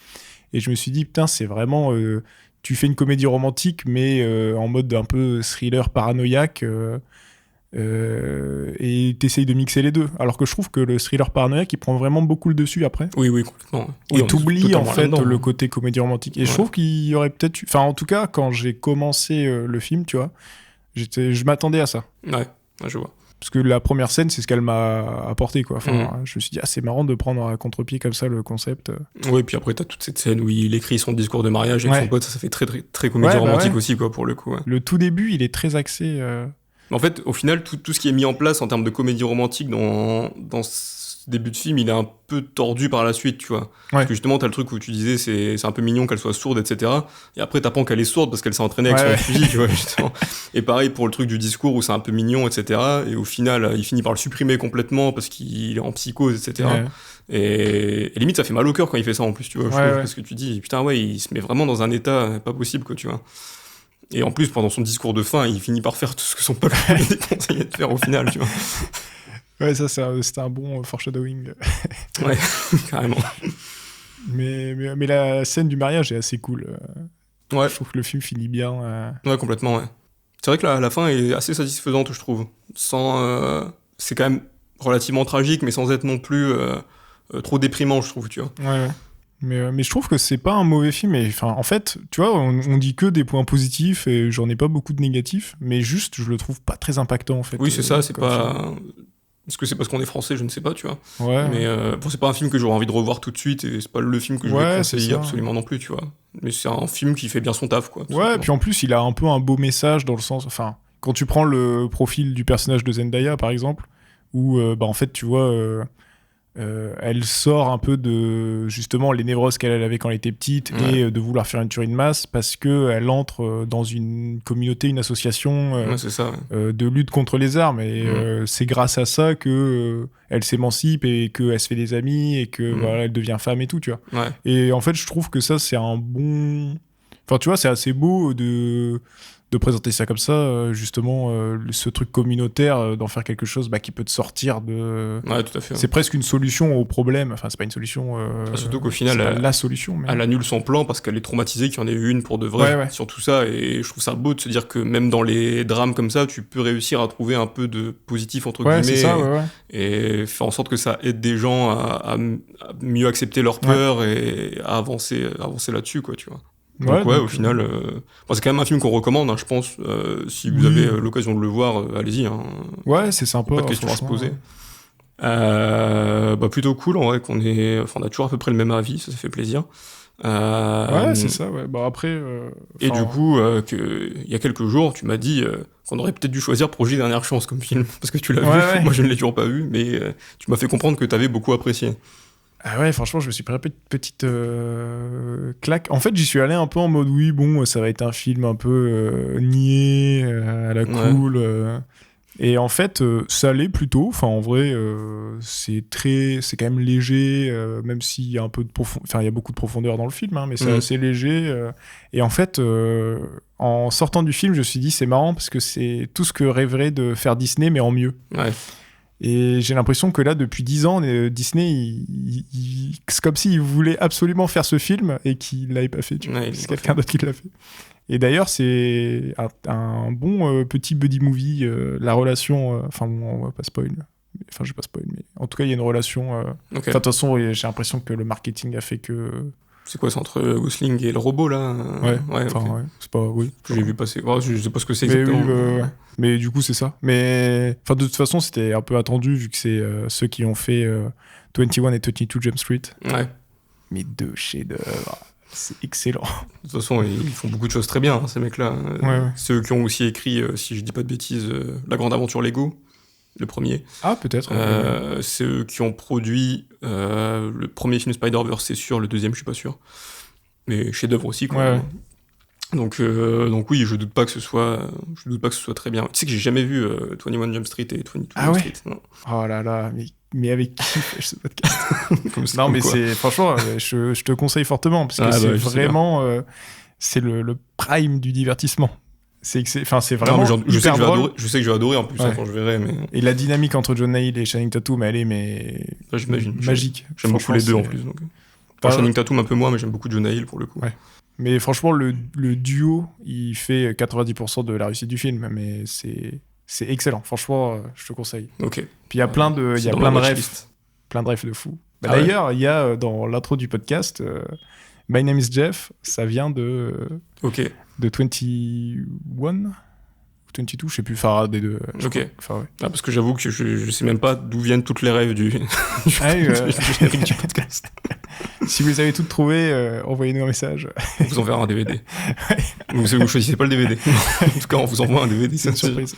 Et je me suis dit, putain, c'est vraiment... tu fais une comédie romantique, mais en mode un peu thriller paranoïaque. Et t'essayes de mixer les deux. Alors que je trouve que le thriller paranoïaque, il prend vraiment beaucoup le dessus après. Oui, complètement. Et t'oublies en fait le côté comédie romantique. Et je trouve qu'il y aurait peut-être... Enfin, en tout cas, quand j'ai commencé le film, tu vois, je m'attendais à ça. Ouais, je vois. Parce que la première scène, c'est ce qu'elle m'a apporté, quoi. Enfin, je me suis dit, c'est marrant de prendre à contre-pied comme ça le concept. Ouais, puis après, t'as toute cette scène où il écrit son discours de mariage avec son pote, ça fait très, très, très comédie romantique aussi, quoi, pour le coup. Ouais. Le tout début, il est très axé... En fait, au final, tout ce qui est mis en place en termes de comédie romantique dans ce début de film, il est un peu tordu par la suite, tu vois. Parce que justement, t'as le truc où tu disais c'est un peu mignon qu'elle soit sourde, etc. Et après, t'apprends qu'elle est sourde parce qu'elle s'est entraînée avec son fusil, tu vois, justement. Et pareil pour le truc du discours où c'est un peu mignon, etc. Et au final, il finit par le supprimer complètement parce qu'il est en psychose, etc. Et limite, ça fait mal au cœur quand il fait ça en plus, tu vois. Parce que tu dis, putain, il se met vraiment dans un état pas possible, quoi, tu vois. Et en plus, pendant son discours de fin, il finit par faire tout ce que son pote lui avait conseillé de faire au final, tu vois. Ouais, ça, c'était un bon foreshadowing. Ouais, carrément. Mais la scène du mariage est assez cool. Ouais. Je trouve que le film finit bien. Ouais, complètement, ouais. C'est vrai que la fin est assez satisfaisante, je trouve. C'est quand même relativement tragique, mais sans être non plus trop déprimant, je trouve, tu vois. Ouais. Mais je trouve que c'est pas un mauvais film. En fait, tu vois, on dit que des points positifs et j'en ai pas beaucoup de négatifs, mais juste, je le trouve pas très impactant, en fait. Oui, c'est ça, c'est pas... Est-ce que c'est parce qu'on est français, je ne sais pas, tu vois. Ouais. Mais c'est pas un film que j'aurais envie de revoir tout de suite et c'est pas le film que je vais conseiller absolument non plus, tu vois. Mais c'est un film qui fait bien son taf, quoi. Ouais, et puis en plus, il a un peu un beau message dans le sens... Enfin, quand tu prends le profil du personnage de Zendaya, par exemple, où, en fait, tu vois... elle sort un peu de justement les névroses qu'elle avait quand elle était petite et de vouloir faire une tuerie de masse parce qu'elle entre dans une communauté, une association de lutte contre les armes et c'est grâce à ça que elle s'émancipe et qu'elle se fait des amis et que voilà, elle devient femme et tout, tu vois. Et en fait, je trouve que ça, c'est un bon... Enfin, tu vois, c'est assez beau de présenter ça comme ça, justement, ce truc communautaire, d'en faire quelque chose qui peut te sortir de... Ouais, tout à fait. C'est presque une solution au problème. Enfin, c'est pas une solution... surtout qu'au final, c'est pas la solution. Mais... Elle annule son plan parce qu'elle est traumatisée qu'il y en ait eu une pour de vrai sur tout ça. Et je trouve ça beau de se dire que même dans les drames comme ça, tu peux réussir à trouver un peu de positif, entre guillemets. C'est ça, et faire en sorte que ça aide des gens à mieux accepter leur peur et à avancer là-dessus, quoi, tu vois. Donc au final, c'est quand même un film qu'on recommande, hein, je pense. Si vous avez l'occasion de le voir, allez-y. Hein. Ouais, c'est sympa. Pas de questions à se poser. Plutôt cool, en vrai, on a toujours à peu près le même avis, ça fait plaisir. Ouais, c'est ça, ouais. Après... et du coup, il y a quelques jours, tu m'as dit qu'on aurait peut-être dû choisir Projet Dernière Chance comme film, parce que tu l'as vu, moi je ne l'ai toujours pas vu, mais tu m'as fait comprendre que tu avais beaucoup apprécié. Ah ouais, franchement, je me suis pris une petite claque. En fait, j'y suis allé un peu en mode, oui, bon, ça va être un film un peu niais, à la cool. Et en fait, ça l'est plutôt. Enfin, en vrai, c'est quand même léger, même s'il y a un peu de il y a beaucoup de profondeur dans le film, hein, mais c'est assez léger. Et en fait, en sortant du film, je me suis dit, c'est marrant parce que c'est tout ce que rêverait de faire Disney, mais en mieux. Ouais. Et j'ai l'impression que là, depuis 10 ans, Disney, c'est comme s'il voulait absolument faire ce film et qu'il ne l'avait pas fait. C'est quelqu'un d'autre qui l'a fait. Et d'ailleurs, c'est un bon petit buddy movie. La relation... on va pas spoil. Enfin, je vais pas spoil, mais en tout cas, il y a une relation... De toute façon, j'ai l'impression que le marketing a fait que... C'est quoi, c'est entre Gosling et le robot, là? Ouais, c'est pas... Oui. J'ai vu passer. Je sais pas ce que c'est exactement. Mais du coup, c'est ça. Mais de toute façon, c'était un peu attendu, vu que c'est ceux qui ont fait 21 et 22 Jump Street. Ouais. Mais deux chefs-d'œuvre. C'est excellent. De toute façon, ils font beaucoup de choses très bien, hein, ces mecs-là. Ceux qui ont aussi écrit, si je dis pas de bêtises, La Grande Aventure Lego, le premier. Ah, peut-être. C'est eux qui ont produit le premier film Spider-Verse, c'est sûr. Le deuxième, je suis pas sûr. Mais chef-d'œuvre aussi, quoi. Ouais. Donc oui, je doute pas que ce soit très bien. Tu sais que j'ai jamais vu 21 Jump Street et 22 Jump Street. Non. Oh là là, mais avec qui fais-je ce podcast? Non, mais c'est franchement, je te conseille fortement parce que c'est vraiment c'est le prime du divertissement. c'est vraiment je sais drôle. Je sais que je vais adorer en plus quand je verrai. Mais... Et la dynamique entre Jonah Hill et Channing Tatum, elle est j'imagine, magique. J'aime beaucoup les deux en plus. Donc. Channing Tatum un peu moins, mais j'aime beaucoup Jonah Hill pour le coup. Ouais. Mais franchement, le duo, il fait 90% de la réussite du film. Mais c'est excellent. Franchement, je te conseille. Ok. Puis il y a plein de refs. Plein de refs de fou. D'ailleurs, il y a dans l'intro du podcast, My Name is Jeff, ça vient de 21 ou 22, je sais plus, enfin des deux. Ok. Parce que j'avoue que je sais même pas d'où viennent toutes les rêves du générique du podcast. Si vous avez toutes trouvées, envoyez-nous un message. On vous enverra un DVD. Vous choisissez pas le DVD. En tout cas, on vous envoie un DVD, c'est une surprise.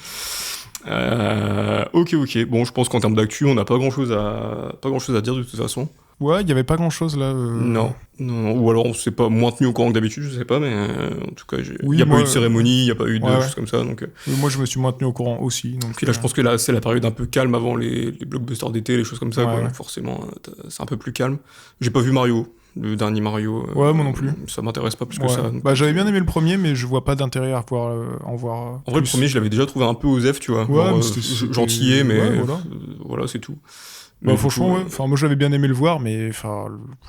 Ok. Bon, je pense qu'en termes d'actu, on n'a pas grand chose à dire de toute façon. Ouais, il y avait pas grand chose là. Non. Ou alors on s'est pas moins tenu au courant que d'habitude, je sais pas, mais en tout cas, il n'y a pas eu de cérémonie, il n'y a pas eu de choses comme ça. Donc, moi, je me suis moins tenu au courant aussi. Donc, puis là, je pense que là, c'est la période un peu calme avant les blockbusters d'été, les choses comme ça. Ouais, quoi. Donc forcément, c'est un peu plus calme. J'ai pas vu Mario. Le dernier Mario. Ouais, moi non plus. Ça m'intéresse pas plus que ça. Donc, j'avais bien aimé le premier, mais je vois pas d'intérêt à en voir. En vrai, le premier, je l'avais déjà trouvé un peu osef, tu vois. Ouais, gentillet, mais voilà, c'est tout. Mais franchement, Enfin, moi, j'avais bien aimé le voir, mais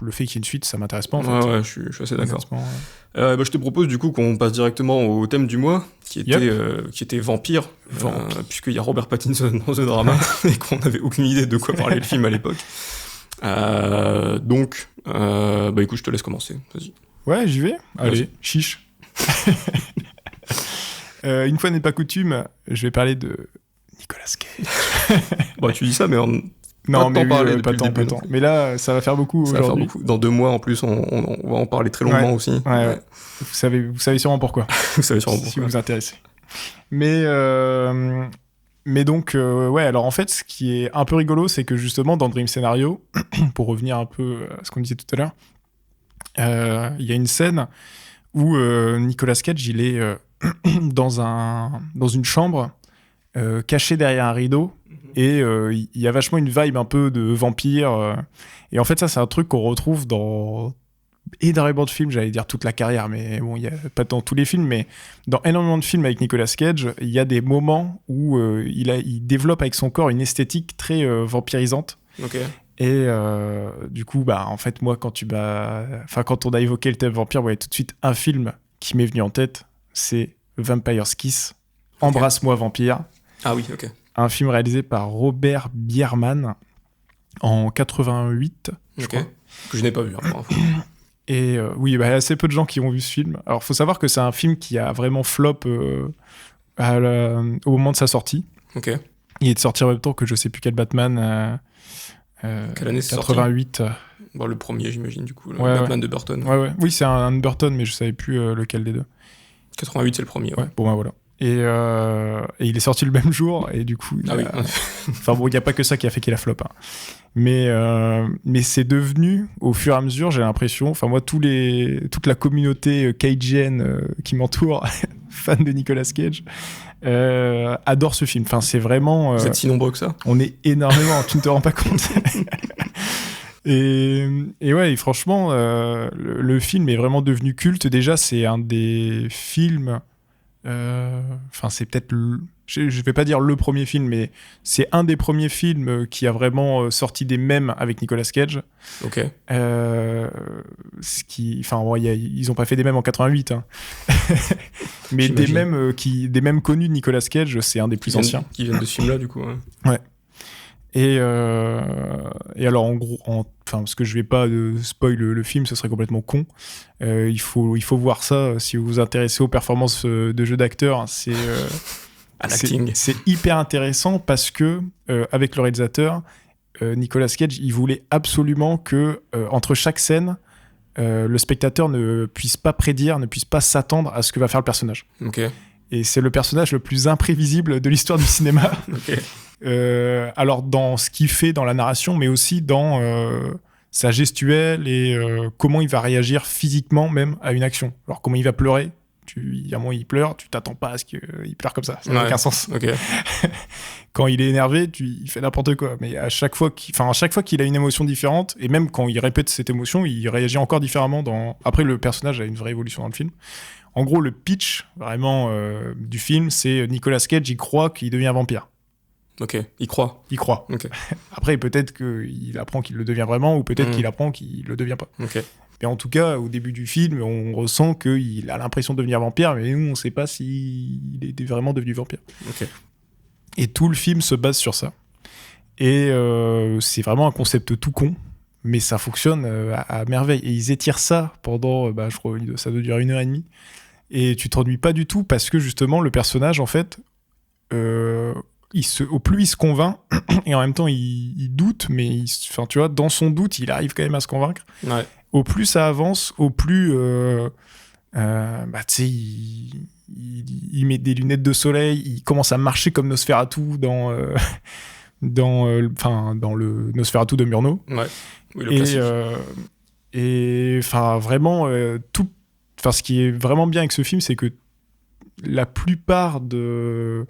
le fait qu'il y ait une suite, ça m'intéresse pas en fait. Ouais, je suis assez d'accord. Je te propose du coup qu'on passe directement au thème du mois, qui était Vampire. Puisqu'il y a Robert Pattinson dans The Drama et qu'on n'avait aucune idée de quoi parlait le film à l'époque. Donc, écoute, je te laisse commencer. Vas-y. Ouais, j'y vais. Allez, chiche. Une fois n'est pas coutume, je vais parler de Nicolas Cage. Tu dis ça, mais non, mais pas tant. Mais là, ça va faire beaucoup aujourd'hui. Dans 2 mois, en plus, on va en parler très longuement aussi. Ouais. Vous savez sûrement pourquoi. Vous savez sûrement pourquoi. Si vous vous intéressez. Mais donc, alors en fait, ce qui est un peu rigolo, c'est que justement, dans Dream Scenario, pour revenir un peu à ce qu'on disait tout à l'heure, il y a une scène où Nicolas Cage, il est dans une chambre, caché derrière un rideau, et il y a vachement une vibe un peu de vampire. Et en fait, ça, c'est un truc qu'on retrouve dans énormément de films, j'allais dire toute la carrière, mais bon, il y a pas dans tous les films, mais dans énormément de films avec Nicolas Cage, il y a des moments où il développe avec son corps une esthétique très vampirisante. Ok. Et du coup, en fait, moi, quand on a évoqué le thème vampire, il y a tout de suite un film qui m'est venu en tête, c'est Vampire's Kiss, Embrasse-moi vampire. Ah oui, ok. Un film réalisé par Robert Bierman en 88, je crois. Que je n'ai pas vu. Et il y a assez peu de gens qui ont vu ce film. Alors, il faut savoir que c'est un film qui a vraiment flop au moment de sa sortie. Ok. Il est sorti en même temps que je sais plus quel Batman. Quelle année c'est 88. Le premier, j'imagine, du coup. Batman de Burton. Ouais. Oui, c'est un Burton, mais je savais plus lequel des deux. 88, c'est le premier. Ouais. Bon, voilà. Et il est sorti le même jour, et du coup... oui. il n'y a pas que ça qui a fait qu'il a flop. Hein. Mais c'est devenu, au fur et à mesure, j'ai l'impression... Enfin, moi, toute la communauté cagienne qui m'entoure, fan de Nicolas Cage, adore ce film. Enfin, c'est vraiment... Vous êtes si nombreux que ça ? On est énormément, tu ne te rends pas compte. Et franchement, le film est vraiment devenu culte. Déjà, c'est un des films... c'est peut-être je vais pas dire le premier film, mais c'est un des premiers films qui a vraiment sorti des mèmes avec Nicolas Cage. Ok. Ils ont pas fait des mèmes en 88, hein. Mais des mèmes connus de Nicolas Cage, c'est un des plus anciens. Qui viennent de ce film-là, du coup. Ouais. Et alors, en gros, parce que je vais pas spoil le film, ce serait complètement con. Il faut voir ça si vous vous intéressez aux performances de jeu d'acteurs. À l'acting. C'est hyper intéressant parce que, avec le réalisateur, Nicolas Cage, il voulait absolument que, entre chaque scène, le spectateur ne puisse pas prédire, ne puisse pas s'attendre à ce que va faire le personnage. Ok. Et c'est le personnage le plus imprévisible de l'histoire du cinéma. Ok. Alors dans ce qu'il fait dans la narration, mais aussi dans sa gestuelle et comment il va réagir physiquement même à une action. Alors comment il va pleurer, il y a un moment il pleure, tu t'attends pas à ce qu'il pleure comme ça n'a aucun sens. Okay. Quand il est énervé, il fait n'importe quoi, mais à chaque fois qu'il a une émotion différente, et même quand il répète cette émotion, il réagit encore différemment. Après, le personnage a une vraie évolution dans le film. En gros, le pitch vraiment du film, c'est Nicolas Cage, il croit qu'il devient vampire. Ok, il croit. Il croit. Okay. Après, peut-être qu'il apprend qu'il le devient vraiment, ou peut-être qu'il apprend qu'il le devient pas. Ok. Mais en tout cas, au début du film, on ressent qu'il a l'impression de devenir vampire, mais nous, on sait pas s'il est vraiment devenu vampire. Ok. Et tout le film se base sur ça. Et c'est vraiment un concept tout con, mais ça fonctionne à merveille. Et ils étirent ça pendant, je crois, ça doit durer 1h30. Et tu t'ennuies pas du tout, parce que justement, le personnage, en fait, au plus il se convainc, et en même temps, il doute, mais tu vois, dans son doute, il arrive quand même à se convaincre. Ouais. Au plus ça avance, au plus tu sais, il met des lunettes de soleil, il commence à marcher comme Nosferatu dans le Nosferatu de Murnau. Ouais. Oui, le classique. Et enfin vraiment ce qui est vraiment bien avec ce film, c'est que la plupart de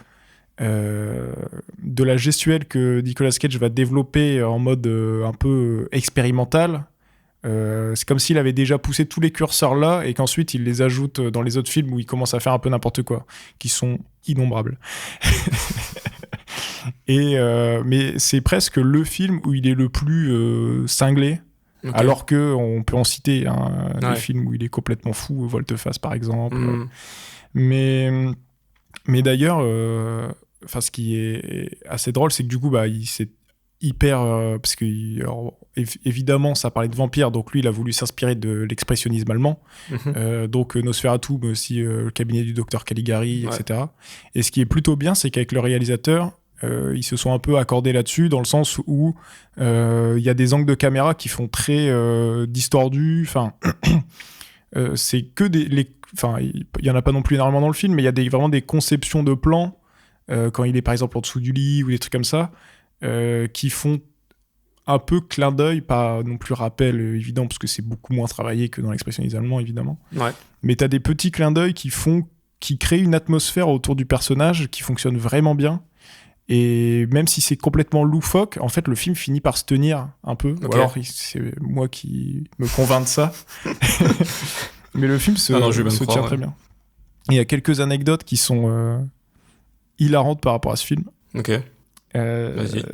la gestuelle que Nicolas Cage va développer en mode un peu expérimental, c'est comme s'il avait déjà poussé tous les curseurs là et qu'ensuite il les ajoute dans les autres films où il commence à faire un peu n'importe quoi, qui sont innombrables. Mais c'est presque le film où il est le plus cinglé, okay. Alors qu'on peut en citer des films où il est complètement fou, Volte-Face par exemple. Mais d'ailleurs, ce qui est assez drôle, c'est que du coup, c'est hyper... parce que, évidemment, ça parlait de vampires, donc lui, il a voulu s'inspirer de l'expressionnisme allemand. Donc Nosferatu, mais aussi le cabinet du docteur Caligari, etc. Et ce qui est plutôt bien, c'est qu'avec le réalisateur, ils se sont un peu accordés là-dessus, dans le sens où il y a des angles de caméra qui font très distordus. Enfin, c'est que il y en a pas non plus énormément dans le film, mais il y a vraiment des conceptions de plans quand il est par exemple en dessous du lit ou des trucs comme ça, qui font un peu clin d'œil, pas non plus rappel évident parce que c'est beaucoup moins travaillé que dans l'expressionnisme allemand évidemment. Ouais. Mais t'as des petits clins d'œil qui créent une atmosphère autour du personnage qui fonctionne vraiment bien. Et même si c'est complètement loufoque, en fait, le film finit par se tenir un peu. Okay. Ou alors, c'est moi qui me convainc de ça. Mais le film se tient très bien. Il y a quelques anecdotes qui sont hilarantes par rapport à ce film. Ok. Vas-y.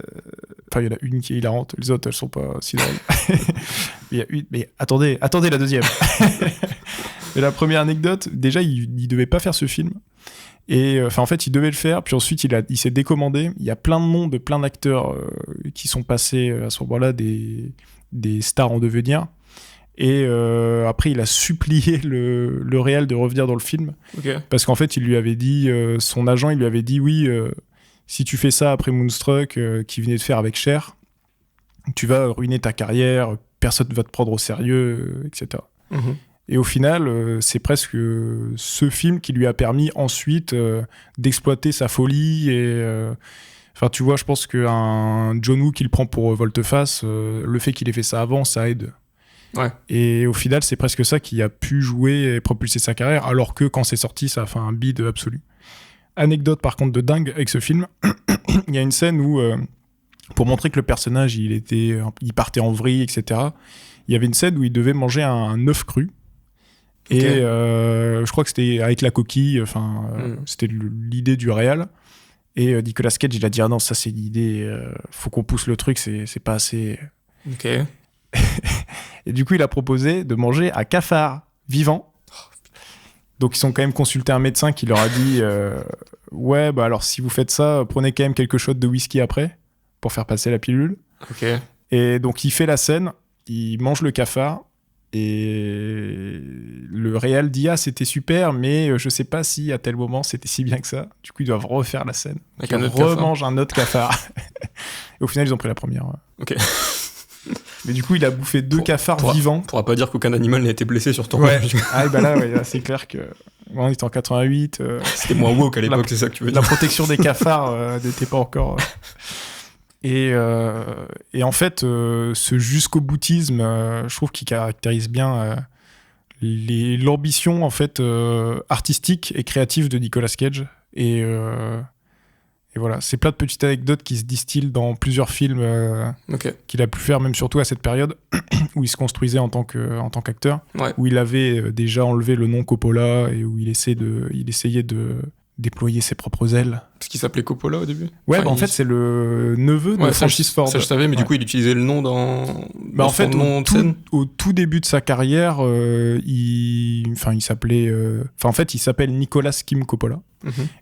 Enfin, il y en a une qui est hilarante, les autres, elles sont pas si drôles. Mais attendez la deuxième. Mais la première anecdote, déjà, il devait pas faire ce film. Et en fait, il devait le faire, puis ensuite, il s'est décommandé. Il y a plein de noms de plein d'acteurs qui sont passés à ce moment-là, des stars en devenir. Et après, il a supplié le réal de revenir dans le film. Okay. Parce qu'en fait, il lui avait dit, son agent, il lui avait dit, oui, si tu fais ça après Moonstruck, qui venait de faire avec Cher, tu vas ruiner ta carrière, personne ne va te prendre au sérieux, etc. Et au final, c'est presque ce film qui lui a permis ensuite d'exploiter sa folie. Et tu vois, je pense qu'un John Woo qui le prend pour Volte-Face, le fait qu'il ait fait ça avant, ça aide. Ouais. Et au final, c'est presque ça qui a pu jouer et propulser sa carrière, alors que quand c'est sorti, ça a fait un bide absolu. Anecdote par contre de dingue avec ce film, il y a une scène où, pour montrer que le personnage il partait en vrille, etc., il y avait une scène où il devait manger un œuf cru. Okay. Et je crois que c'était avec la coquille, c'était l'idée du réal. Et Nicolas Cage, il a dit ah non, ça c'est l'idée, faut qu'on pousse le truc, c'est pas assez. Ok. Et du coup, il a proposé de manger à cafard vivant. Donc, ils ont quand même consulté un médecin qui leur a dit ouais, alors si vous faites ça, prenez quand même quelques shots de whisky après pour faire passer la pilule. Ok. Et donc, il fait la scène, il mange le cafard. Et le réal dit ah c'était super mais je sais pas si à tel moment c'était si bien que ça. Du coup ils doivent refaire la scène. Avec un autre remange un autre cafard. Et au final ils ont pris la première. Ok. Mais du coup il a bouffé 2 cafards vivants. On pourra pas dire qu'aucun animal n'a été blessé sur ton. Ouais. Là c'est clair que on était en 88. C'était moins woke à l'époque, c'est ça que tu veux dire. La protection des cafards n'était pas encore. Et en fait, ce jusqu'au boutisme, je trouve qu'il caractérise bien l'ambition en fait artistique et créative de Nicolas Cage. Et Et voilà, c'est plein de petites anecdotes qui se distillent dans plusieurs films qu'il a pu faire, même surtout à cette période où il se construisait en tant qu'acteur, où il avait déjà enlevé le nom Coppola et où il essayait de déployer ses propres ailes. Parce qu'il s'appelait Coppola au début. Ouais, en fait, c'est le neveu de Francis Ford. Ça, je savais, mais du coup, il utilisait le nom dans en fait, son nom de scène. Au tout début de sa carrière, il s'appelait... en fait, il s'appelle Nicolas Kim Coppola.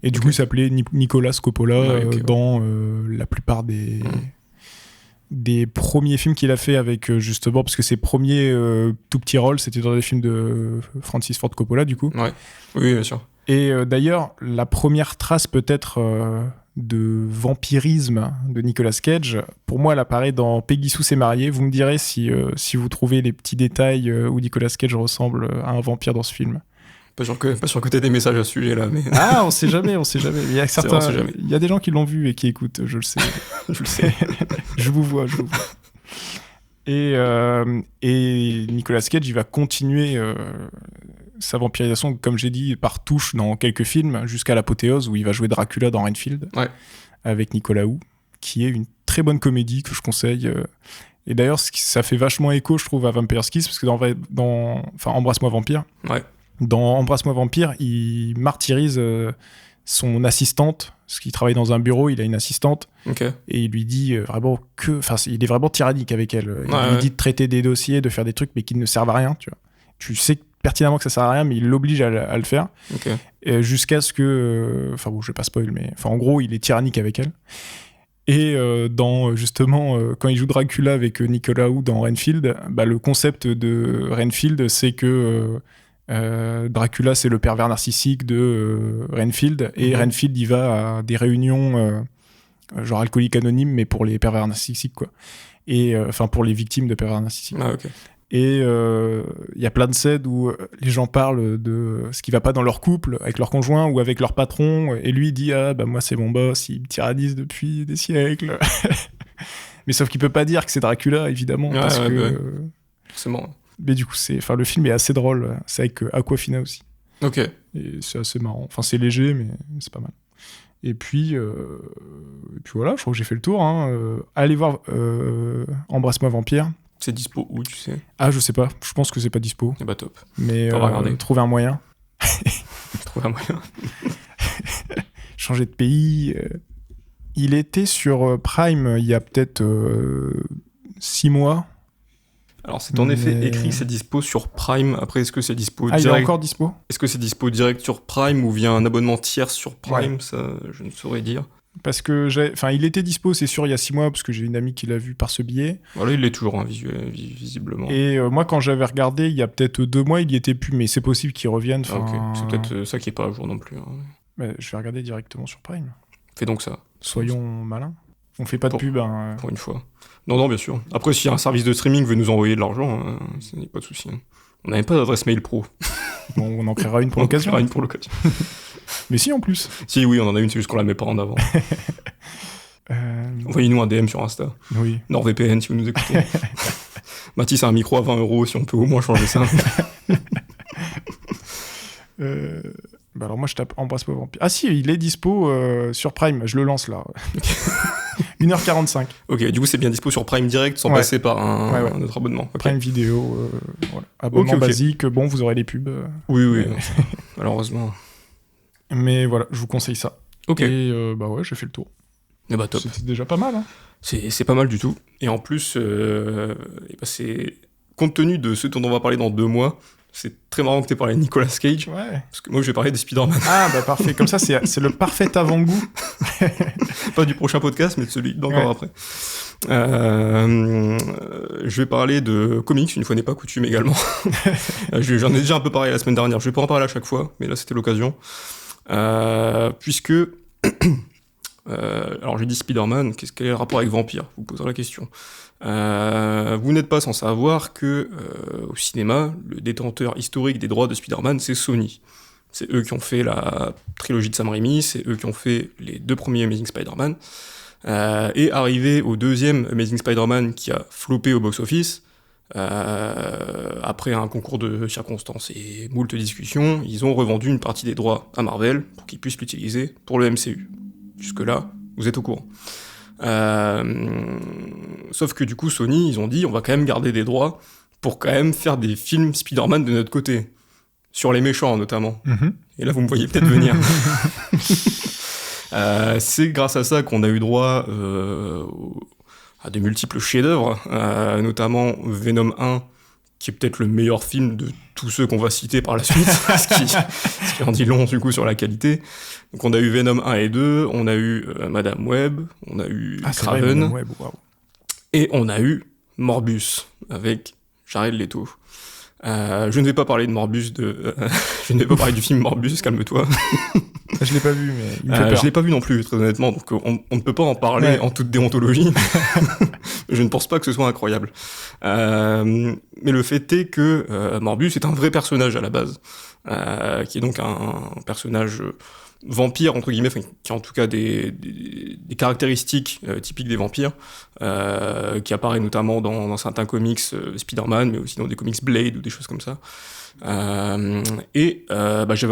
Et du coup, il s'appelait Nicolas Coppola dans la plupart des premiers films qu'il a fait avec, justement, parce que ses premiers tout petits rôles, c'était dans des films de Francis Ford Coppola, du coup. Ouais. Oui, bien sûr. Et d'ailleurs, la première trace peut-être de vampirisme de Nicolas Cage, pour moi, elle apparaît dans Peggy Sue s'est mariée. Vous me direz si vous trouvez les petits détails où Nicolas Cage ressemble à un vampire dans ce film. Pas sûr que t'aies des messages à ce sujet-là, mais... Ah, on sait jamais. Il y a il y a des gens qui l'ont vu et qui écoutent, je le sais. Je le sais. Je vous vois. Et Nicolas Cage, il va continuer sa vampirisation, comme j'ai dit, par touche dans quelques films, jusqu'à l'apothéose où il va jouer Dracula dans Renfield, avec Nicolas Hoult, qui est une très bonne comédie que je conseille. Et d'ailleurs, ça fait vachement écho, je trouve, à Vampire Kiss, parce que dans Embrasse-moi Vampire, dans Embrasse-moi Vampire, il martyrise son assistante, parce qu'il travaille dans un bureau, il a une assistante, et il lui dit vraiment il est vraiment tyrannique avec elle. Il lui dit de traiter des dossiers, de faire des trucs, mais qui ne servent à rien, tu vois. Tu sais pertinemment que ça sert à rien, mais il l'oblige à le faire. Jusqu'à ce que... je vais pas spoil, mais... en gros, il est tyrannique avec elle. Et justement, quand il joue Dracula avec Nicolas Hoult dans Renfield, le concept de Renfield, c'est que Dracula, c'est le pervers narcissique de Renfield, et Renfield, il va à des réunions genre alcooliques anonymes, mais pour les pervers narcissiques, quoi. Et pour les victimes de pervers narcissiques. Et il y a plein de scènes où les gens parlent de ce qui va pas dans leur couple, avec leur conjoint ou avec leur patron, et lui il dit moi c'est mon boss, il me tyrannise depuis des siècles. Mais sauf qu'il peut pas dire que c'est Dracula, évidemment, parce que forcément. Mais du coup le film est assez drôle, c'est avec Awkwafina aussi. Et c'est assez marrant, c'est léger mais c'est pas mal. Et puis voilà, je crois que j'ai fait le tour, allez voir Embrasse-moi Vampire. C'est dispo où, tu sais? Ah, je sais pas. Je pense que c'est pas dispo. Et top. Mais trouver un moyen. Trouver un moyen. Changer de pays. Il était sur Prime il y a peut-être 6 mois. Alors, c'est en effet écrit que c'est dispo sur Prime. Après, est-ce que c'est dispo direct? Il est encore dispo? Est-ce que c'est dispo direct sur Prime ou via un abonnement tiers sur Prime? Ça, je ne saurais dire. Parce que il était dispo, c'est sûr, il y a 6 mois, parce que j'ai une amie qui l'a vu par ce biais. Voilà, il est toujours visiblement. Et moi, quand j'avais regardé, il y a peut-être 2 mois, il y était plus, mais c'est possible qu'il revienne. C'est peut-être ça qui est pas à jour non plus. Je vais regarder directement sur Prime. Fais donc ça. Soyons malins. On fait pas de pub. Pour une fois. Non, bien sûr. Après, si un service de streaming veut nous envoyer de l'argent, ce n'est pas de souci. On n'avait pas d'adresse mail pro. Bon, on en créera une pour l'occasion. Mais si, en plus. Si, oui, on en a une, c'est juste qu'on la met pas en avant. Envoyez-nous un DM sur Insta. Oui. NordVPN, si vous nous écoutez. Mathis a un micro à 20 €, si on peut au moins changer ça. Alors moi, je tape Embrasse-moi Vampire. Ah si, il est dispo sur Prime. Je le lance, là. 1h45. Ok, du coup, c'est bien dispo sur Prime Direct, sans passer par un autre abonnement. Prime Vidéo, voilà. Abonnement basique. Bon, vous aurez les pubs. Oui. Malheureusement. Mais voilà, je vous conseille ça. Ok. Et j'ai fait le tour. Et top. C'est déjà pas mal, hein. C'est pas mal du tout. Et en plus, c'est... compte tenu de ce dont on va parler dans 2 mois, c'est très marrant que tu aies parlé de Nicolas Cage. Ouais. Parce que moi, je vais parler de Spider-Man. Ah, parfait. Comme ça, c'est le parfait avant-goût. Pas du prochain podcast, mais de celui d'encore après. Je vais parler de comics, une fois n'est pas coutume également. J'en ai déjà un peu parlé la semaine dernière. Je vais pas en parler à chaque fois, mais là, c'était l'occasion. Puisque... alors j'ai dit Spider-Man, quel est le rapport avec Vampire? Vous poserez la question. Vous n'êtes pas sans savoir que au cinéma, le détenteur historique des droits de Spider-Man, c'est Sony. C'est eux qui ont fait la trilogie de Sam Raimi, c'est eux qui ont fait les 2 premiers Amazing Spider-Man. Et arrivé au 2e Amazing Spider-Man qui a floppé au box-office, après un concours de circonstances et moult discussions, ils ont revendu une partie des droits à Marvel pour qu'ils puissent l'utiliser pour le MCU. Jusque-là, Vous êtes au courant. Sauf que du coup, Sony, ils ont dit, on va quand même garder des droits pour quand même faire des films Spider-Man de notre côté. Sur les méchants, notamment. Et là, vous me voyez peut-être venir. C'est grâce à ça qu'on a eu droit à de multiples chefs-d'œuvre, notamment Venom 1, qui est peut-être le meilleur film de tous ceux qu'on va citer par la suite, ce qui en dit long du coup sur la qualité. Donc on a eu Venom 1 et 2, on a eu Madame Web, on a eu Kraven, Web, wow. Et on a eu Morbus avec Jared Leto. Je ne vais pas parler de Morbus, je ne vais pas parler du film Morbus, calme-toi. Je l'ai pas vu, mais il me fait peur. Je l'ai pas vu non plus, très honnêtement, donc on ne peut pas en parler en toute déontologie. Je ne pense pas que ce soit incroyable. Mais le fait est que Morbus est un vrai personnage à la base, qui est donc un personnage vampire, entre guillemets, qui a en tout cas des caractéristiques typiques des vampires, qui apparaît notamment dans certains comics Spider-Man, mais aussi dans des comics Blade ou des choses comme ça. J'avais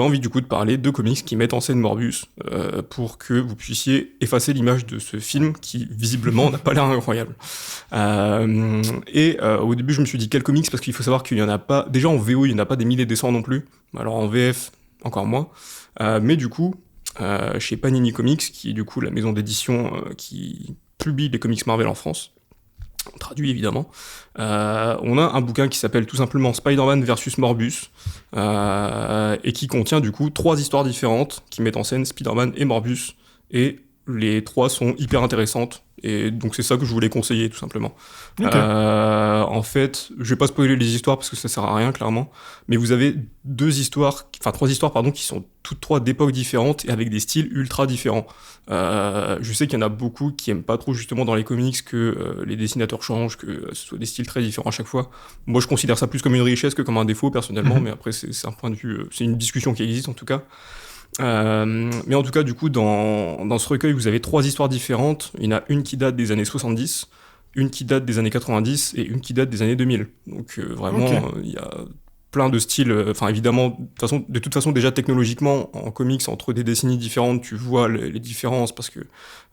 envie du coup de parler de comics qui mettent en scène Morbus pour que vous puissiez effacer l'image de ce film qui visiblement n'a pas l'air incroyable. Au début je me suis dit quel comics, parce qu'il faut savoir qu'il y en a pas, déjà en VO il n'y en a pas des milliers et des cents non plus, alors en VF encore moins, mais du coup chez Panini Comics, qui est du coup la maison d'édition qui publie les comics Marvel en France, traduit évidemment, on a un bouquin qui s'appelle tout simplement Spider-Man versus Morbus, et qui contient du coup 3 histoires différentes qui mettent en scène Spider-Man et Morbus, et les 3 sont hyper intéressantes, et donc c'est ça que je voulais conseiller tout simplement. Okay. En fait, je vais pas spoiler les histoires parce que ça sert à rien clairement, mais vous avez 3 histoires qui sont toutes 3 d'époques différentes et avec des styles ultra différents. Je sais qu'il y en a beaucoup qui aiment pas trop justement dans les comics que les dessinateurs changent, que ce soit des styles très différents à chaque fois. Moi je considère ça plus comme une richesse que comme un défaut personnellement, mais après c'est un point de vue, c'est une discussion qui existe en tout cas. Mais en tout cas, du coup, dans ce recueil, vous avez 3 histoires différentes. Il y en a une qui date des années 70, une qui date des années 90 et une qui date des années 2000. Donc vraiment, il y a plein de styles. Enfin, évidemment, de toute façon, déjà technologiquement, en comics, entre des décennies différentes, tu vois les différences parce que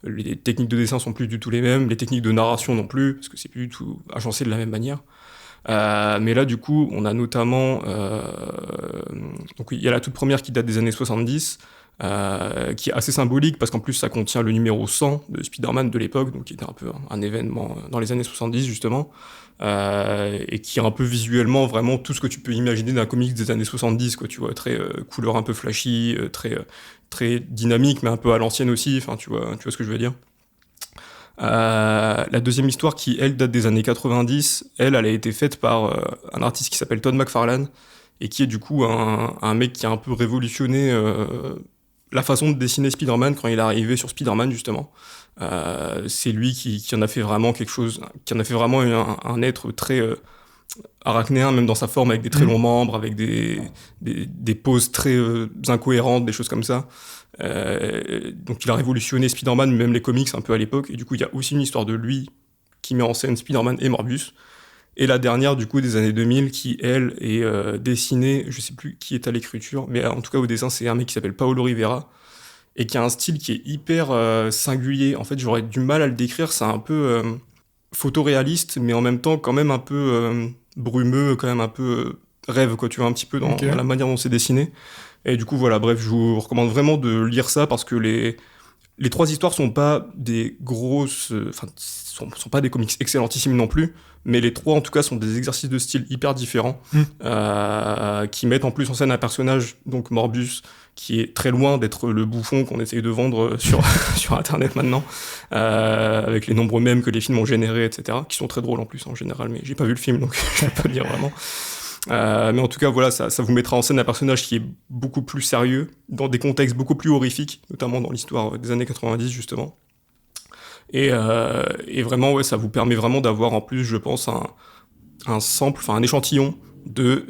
les techniques de dessin sont plus du tout les mêmes, les techniques de narration non plus, parce que c'est plus du tout agencé de la même manière. Mais là, du coup, on a notamment... donc, il y a la toute première qui date des années 70, qui est assez symbolique, parce qu'en plus, ça contient le numéro 100 de Spider-Man de l'époque, donc qui était un peu un événement dans les années 70, justement, et qui est un peu visuellement vraiment tout ce que tu peux imaginer d'un comics des années 70, quoi, tu vois, très couleur un peu flashy, très dynamique, mais un peu à l'ancienne aussi, enfin, tu vois ce que je veux dire. La deuxième histoire qui, elle, date des années 90, elle a été faite par un artiste qui s'appelle Todd McFarlane, et qui est du coup un mec qui a un peu révolutionné la façon de dessiner Spider-Man quand il est arrivé sur Spider-Man, justement. C'est lui qui en a fait vraiment quelque chose, qui en a fait vraiment un être très arachnéen, même dans sa forme, avec des très longs membres, avec des poses très incohérentes, des choses comme ça. Donc il a révolutionné Spider-Man, même les comics un peu à l'époque, et du coup il y a aussi une histoire de lui qui met en scène Spider-Man et Morbus, et la dernière du coup des années 2000 qui elle est dessinée, je sais plus qui est à l'écriture, mais en tout cas au dessin c'est un mec qui s'appelle Paolo Rivera, et qui a un style qui est hyper singulier. En fait j'aurais du mal à le décrire, c'est un peu photoréaliste, mais en même temps quand même un peu brumeux, quand même un peu rêve, quoi, tu vois, un petit peu dans la manière dont c'est dessiné. Et du coup, voilà, bref, je vous recommande vraiment de lire ça, parce que les 3 histoires sont pas des grosses... Enfin, sont pas des comics excellentissimes non plus, mais les 3, en tout cas, sont des exercices de style hyper différents, qui mettent en plus en scène un personnage, donc Morbus, qui est très loin d'être le bouffon qu'on essaye de vendre sur Internet maintenant, avec les nombreux mèmes que les films ont générés, etc., qui sont très drôles en plus, en général, mais j'ai pas vu le film, donc je vais pas le dire vraiment. Mais en tout cas, voilà, ça vous mettra en scène un personnage qui est beaucoup plus sérieux, dans des contextes beaucoup plus horrifiques, notamment dans l'histoire des années 90, justement. Et vraiment, ouais, ça vous permet vraiment d'avoir en plus, je pense, un sample, enfin un échantillon de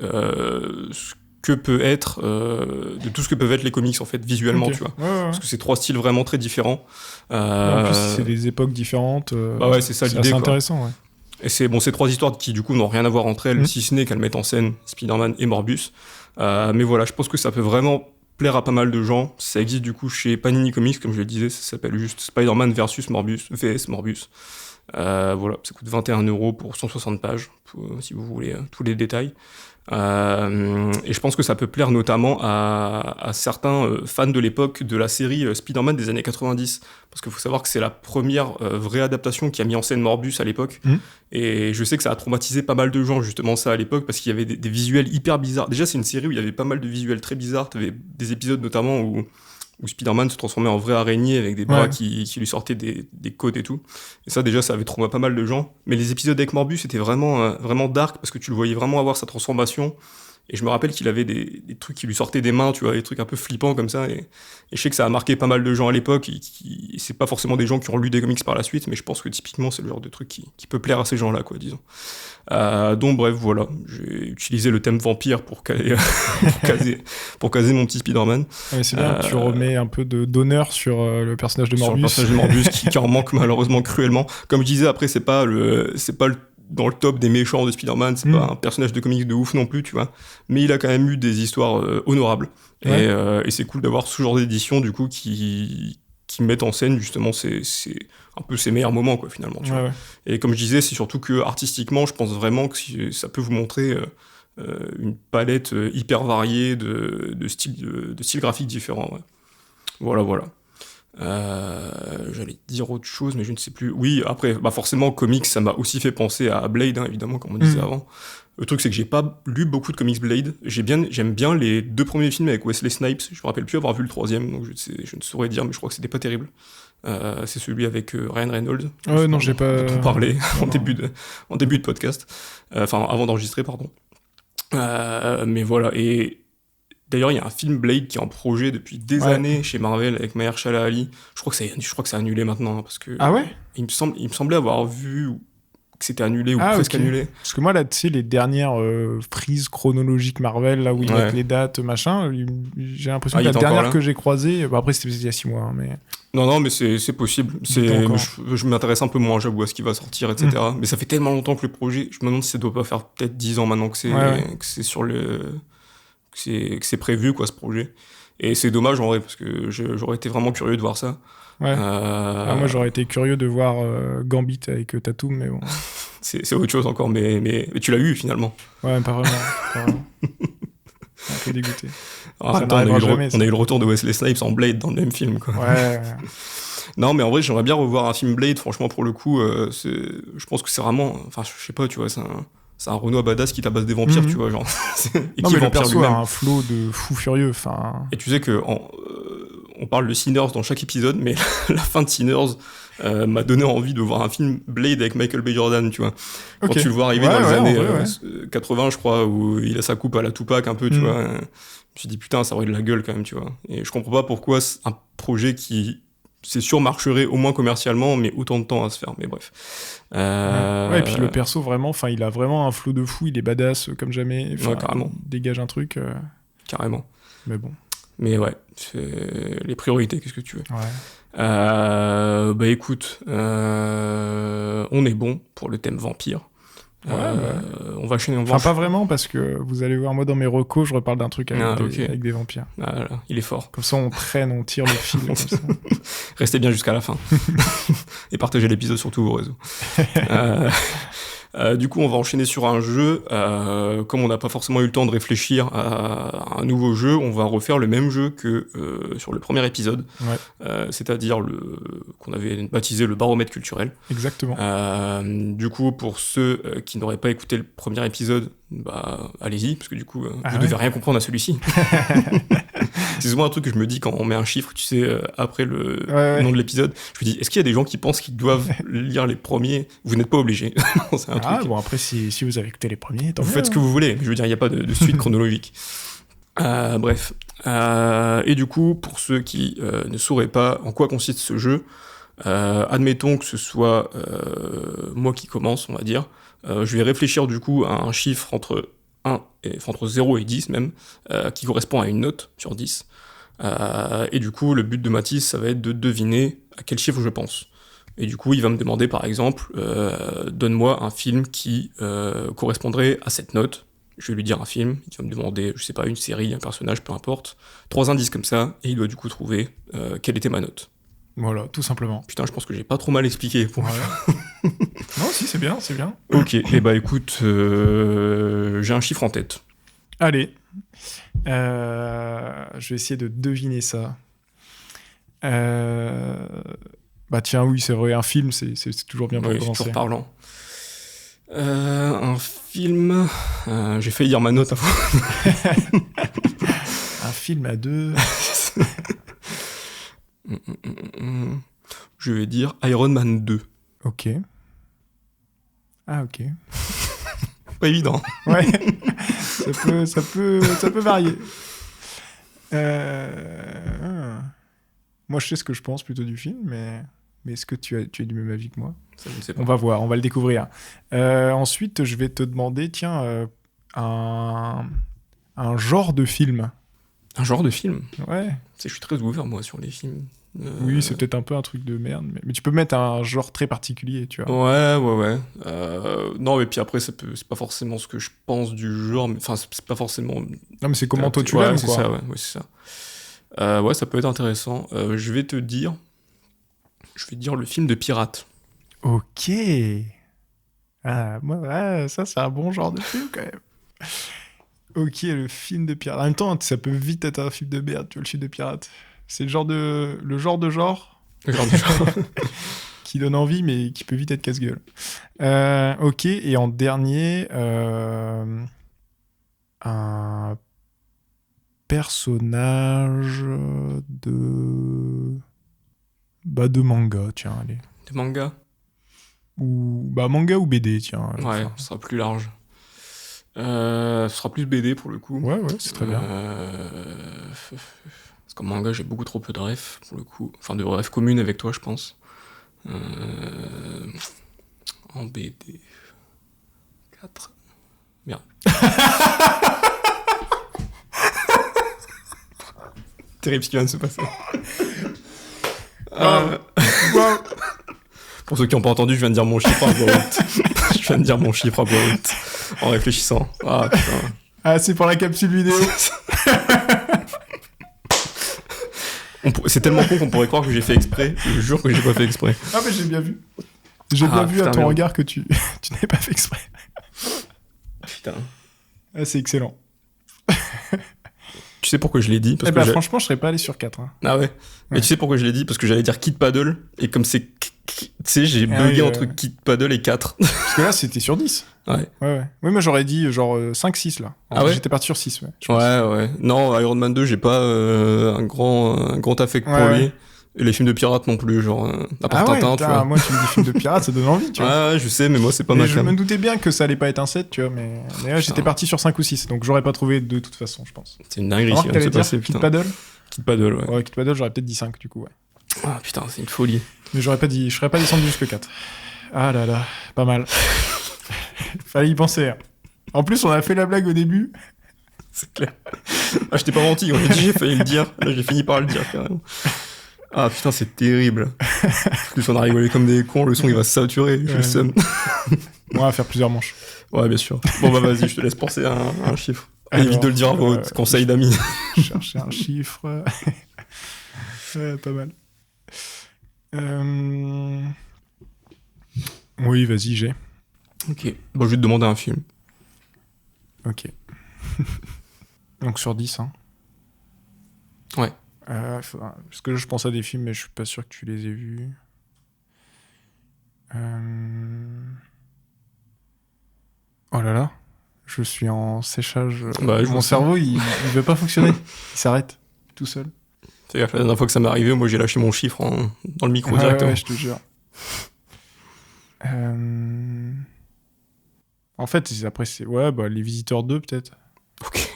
ce que peut être, de tout ce que peuvent être les comics, en fait, visuellement, tu vois. Ouais. Parce que c'est 3 styles vraiment très différents. En plus, c'est des époques différentes. Bah ouais, c'est ça l'idée. C'est intéressant, ouais. Et c'est ces 3 histoires qui du coup n'ont rien à voir entre elles, si ce n'est qu'elles mettent en scène Spider-Man et Morbus. Mais voilà, je pense que ça peut vraiment plaire à pas mal de gens. Ça existe du coup chez Panini Comics, comme je le disais, ça s'appelle juste Spider-Man versus Morbius, VS Morbius. Voilà, ça coûte 21€ pour 160 pages, si vous voulez tous les détails. Et je pense que ça peut plaire notamment à certains fans de l'époque de la série Spider-Man des années 90, parce qu'il faut savoir que c'est la première vraie adaptation qui a mis en scène Morbius à l'époque, et je sais que ça a traumatisé pas mal de gens justement ça à l'époque, parce qu'il y avait des visuels hyper bizarres. Déjà c'est une série où il y avait pas mal de visuels très bizarres, t'avais des épisodes notamment où Spider-Man se transformait en vraie araignée avec des bras qui lui sortaient des côtes et tout. Et ça, déjà, ça avait traumatisé pas mal de gens. Mais les épisodes avec Morbius étaient vraiment dark parce que tu le voyais vraiment avoir sa transformation. Et je me rappelle qu'il avait des trucs qui lui sortaient des mains, tu vois, des trucs un peu flippants comme ça. Et je sais que ça a marqué pas mal de gens à l'époque. Et c'est pas forcément des gens qui ont lu des comics par la suite, mais je pense que typiquement, c'est le genre de truc qui peut plaire à ces gens-là, quoi, disons. Donc bref, voilà, j'ai utilisé le thème vampire pour caser mon petit Spider-Man. Ouais, c'est bien, tu remets un peu d'honneur sur le personnage de Morbius. Sur le personnage de Morbius qui en manque malheureusement cruellement. Comme je disais, après, c'est pas dans le top des méchants de Spider-Man, c'est pas un personnage de comics de ouf non plus, tu vois. Mais il a quand même eu des histoires honorables. Ouais. Et c'est cool d'avoir ce genre d'édition, du coup, qui mettent en scène justement c'est un peu ses meilleurs moments, quoi, finalement, tu vois. Ouais. Et comme je disais, c'est surtout que artistiquement, je pense vraiment que ça peut vous montrer une palette hyper variée de styles graphiques différents. Ouais. Voilà. J'allais dire autre chose, mais je ne sais plus. Oui, après, forcément, comics, ça m'a aussi fait penser à Blade, hein, évidemment, comme on disait avant. Le truc, c'est que j'ai pas lu beaucoup de comics Blade. J'aime bien les 2 premiers films avec Wesley Snipes. Je me rappelle plus avoir vu le 3e, donc je ne saurais dire, mais je crois que c'était pas terrible. C'est celui avec Ryan Reynolds. Ouais, non, j'ai pas parlé en début de podcast. Enfin, avant d'enregistrer, pardon. Mais voilà. Et d'ailleurs, il y a un film Blade qui est en projet depuis des années chez Marvel avec Mahershala Ali. Je crois que c'est annulé maintenant, parce que. Ah ouais. Il me semblait avoir vu que c'était annulé ou presque annulé. Parce que moi, là, tu sais, les dernières frises chronologiques Marvel, là où ils mettent les dates, machin, j'ai l'impression que la dernière que j'ai croisée, après c'était il y a 6 mois, mais... Non, mais c'est possible. Je m'intéresse un peu moins, j'avoue, à ce qui va sortir, etc. Mais ça fait tellement longtemps que le projet, je me demande si ça doit pas faire peut-être 10 ans maintenant que c'est sur le... que c'est prévu, quoi, ce projet. Et c'est dommage, en vrai, parce que j'aurais été vraiment curieux de voir ça. Ouais. Moi, j'aurais été curieux de voir Gambit avec Tatum, mais bon. c'est autre chose encore, mais tu l'as eu, finalement. Ouais, pas vraiment. Un peu dégoûté. On a eu le retour de Wesley Snipes en Blade dans le même film, quoi. Ouais. Non, mais en vrai, j'aimerais bien revoir un film Blade, franchement, pour le coup. Je pense que c'est vraiment... Enfin, je sais pas, tu vois, c'est un Renoir badass qui tabasse des vampires, tu vois, genre. Non, mais le perso a un flow de fou furieux, enfin... Et tu sais que on parle de Sinners dans chaque épisode, mais la fin de Sinners m'a donné envie de voir un film Blade avec Michael B. Jordan, tu vois. Quand tu le vois arriver dans les années 80, je crois, où il a sa coupe à la Tupac un peu, tu vois. Je me suis dit, putain, ça aurait de la gueule quand même, tu vois. Et je comprends pas pourquoi un projet qui... c'est sûr marcherait au moins commercialement, mais autant de temps à se faire, mais bref. Et puis le perso, vraiment, il a vraiment un flow de fou, il est badass comme jamais, carrément. Il dégage un truc. Carrément. Mais bon. Mais ouais, les priorités, qu'est-ce que tu veux. Écoute, on est bon pour le thème vampire. On va enchaîner. Pas vraiment, parce que vous allez voir, moi dans mes recos, je reparle d'un truc avec des vampires. Là, il est fort. Comme ça, on tire le fil. Comme ça. Restez bien jusqu'à la fin. Et partagez l'épisode sur tous vos réseaux. Du coup, on va enchaîner sur un jeu. Comme on n'a pas forcément eu le temps de réfléchir à un nouveau jeu, on va refaire le même jeu que sur le premier épisode. C'est-à-dire qu'on avait baptisé le baromètre culturel. Exactement. Du coup, pour ceux qui n'auraient pas écouté le premier épisode, allez-y, parce que du coup, vous devez rien comprendre à celui-ci. C'est souvent un truc que je me dis quand on met un chiffre, tu sais, après le nom de l'épisode. Je me dis, est-ce qu'il y a des gens qui pensent qu'ils doivent lire les premiers ? Vous n'êtes pas obligés. C'est un truc. Bon, après, si vous avez écouté les premiers, vous faites ce que vous voulez. Je veux dire, il n'y a pas de suite chronologique. Bref. Et du coup, pour ceux qui ne sauraient pas en quoi consiste ce jeu, admettons que ce soit moi qui commence, on va dire. Je vais réfléchir du coup à un chiffre entre 0 et 10 même, qui correspond à une note sur 10. Et du coup, le but de Mathis, ça va être de deviner à quel chiffre je pense. Et du coup, il va me demander, par exemple, donne-moi un film qui correspondrait à cette note. Je vais lui dire un film, il va me demander, je sais pas, une série, un personnage, peu importe. 3 indices comme ça, et il doit du coup trouver quelle était ma note. Voilà, tout simplement. Putain, je pense que j'ai pas trop mal expliqué. Ouais. Non, si, c'est bien, c'est bien. Ok, et bah écoute, j'ai un chiffre en tête. Allez, je vais essayer de deviner ça. Bah tiens, oui, c'est vrai, un film, c'est toujours bien pour commencer. C'est toujours parlant. Un film... j'ai failli dire ma note avant. Un film à 2... Je vais dire Iron Man 2. Ok. Ah, ok. Pas évident. Ouais. ça peut varier. Moi, je sais ce que je pense plutôt du film, mais est-ce que tu es du même avis que moi? Ça, je ne sais pas. On va voir, on va le découvrir. Ensuite, je vais te demander, tiens, un genre de film. Un genre de film? Ouais. Je suis très ouvert, moi, sur les films. Oui, c'est peut-être un peu un truc de merde, mais tu peux mettre un genre très particulier, tu vois. Ouais. Non, mais puis après, c'est pas forcément ce que je pense du genre, mais enfin, c'est pas forcément... Non, mais c'est comment toi tu l'aimes, c'est quoi. Ça, ouais, c'est ça. Ouais, ça peut être intéressant. Je vais dire le film de pirate. Ok. Ah, moi, ça, c'est un bon genre de film, quand même. Ok, le film de pirate. En même temps, ça peut vite être un film de merde, tu vois, le film de pirate. C'est le genre de genre qui donne envie, mais qui peut vite être casse-gueule. Ok, et en dernier, un personnage de manga, tiens, allez. De manga? Ou manga ou BD, tiens. Ouais, ce sera plus large. Ce sera plus BD pour le coup. Ouais, c'est très bien. Parce qu'en manga, j'ai beaucoup trop peu de refs pour le coup. Enfin, de refs communes avec toi, je pense. En BD. 4. Merde. Terrible ce qui vient de se passer. Pour ceux qui n'ont pas entendu, je viens de dire mon chiffre à voix haute. Je viens de dire mon chiffre à voix haute. En réfléchissant. Ah, putain. Ah, c'est pour la capsule vidéo. C'est tellement con qu'on pourrait croire que j'ai fait exprès. Je jure que j'ai pas fait exprès. Ah, mais j'ai bien vu. J'ai bien vu à ton regard que tu n'avais pas fait exprès. Putain. Ah, c'est excellent. Tu sais pourquoi je l'ai dit? Parce que franchement, je serais pas allé sur 4. Hein. Ah ouais. Mais tu sais pourquoi je l'ai dit? Parce que j'allais dire Kid Paddle, et comme c'est... Tu sais, j'ai bugué entre Kid Paddle et 4. Parce que là, c'était sur 10. Ouais. Oui, moi j'aurais dit genre 5-6 là. Ah ouais? J'étais parti sur 6, ouais. Ouais. Non, Iron Man 2, j'ai pas un grand affect pour lui. Et les films de pirates non plus, genre à part Tintin, tu vois. Moi, tu me dis films de pirates, ça donne envie, tu vois. Ouais, je sais, mais moi, c'est pas ma cam. Je me doutais bien que ça allait pas être un 7, tu vois, mais j'étais parti sur 5 ou 6, donc j'aurais pas trouvé de toute façon, je pense. C'est une dinguerie, si c'est passé, Kid Paddle? Kid Paddle, ouais. Ouais, Kid Paddle, j'aurais peut-être dit 5, du coup, ouais. Ah, putain, c'est une folie. Mais je serais pas descendu jusque 4. Ah là là, pas mal. Fallait y penser. Hein. En plus, on a fait la blague au début. C'est clair. Ah, je t'ai pas menti, on a dit j'ai failli le dire. Là, j'ai fini par le dire, carrément. Ah putain, c'est terrible. En plus, on a rigolé comme des cons, le son il va se saturer, je le seum. On va faire plusieurs manches. Ouais, bien sûr. Bon, bah vas-y, je te laisse penser à un chiffre. Évite de le dire à votre conseil d'amis. Chercher un chiffre. Ouais, pas mal. Oui, vas-y, j'ai. Ok. Bon, je vais te demander un film. Ok. Donc sur 10, hein. Ouais. Parce que je pense à des films, mais je suis pas sûr que tu les aies vus. Oh là là. Je suis en séchage. Mon cerveau, il veut pas fonctionner. Il s'arrête tout seul. C'est la dernière fois que ça m'est arrivé, moi j'ai lâché mon chiffre dans le micro directement. Ouais, je te jure. En fait, après, c'est... Ouais, Les Visiteurs 2, peut-être. Ok.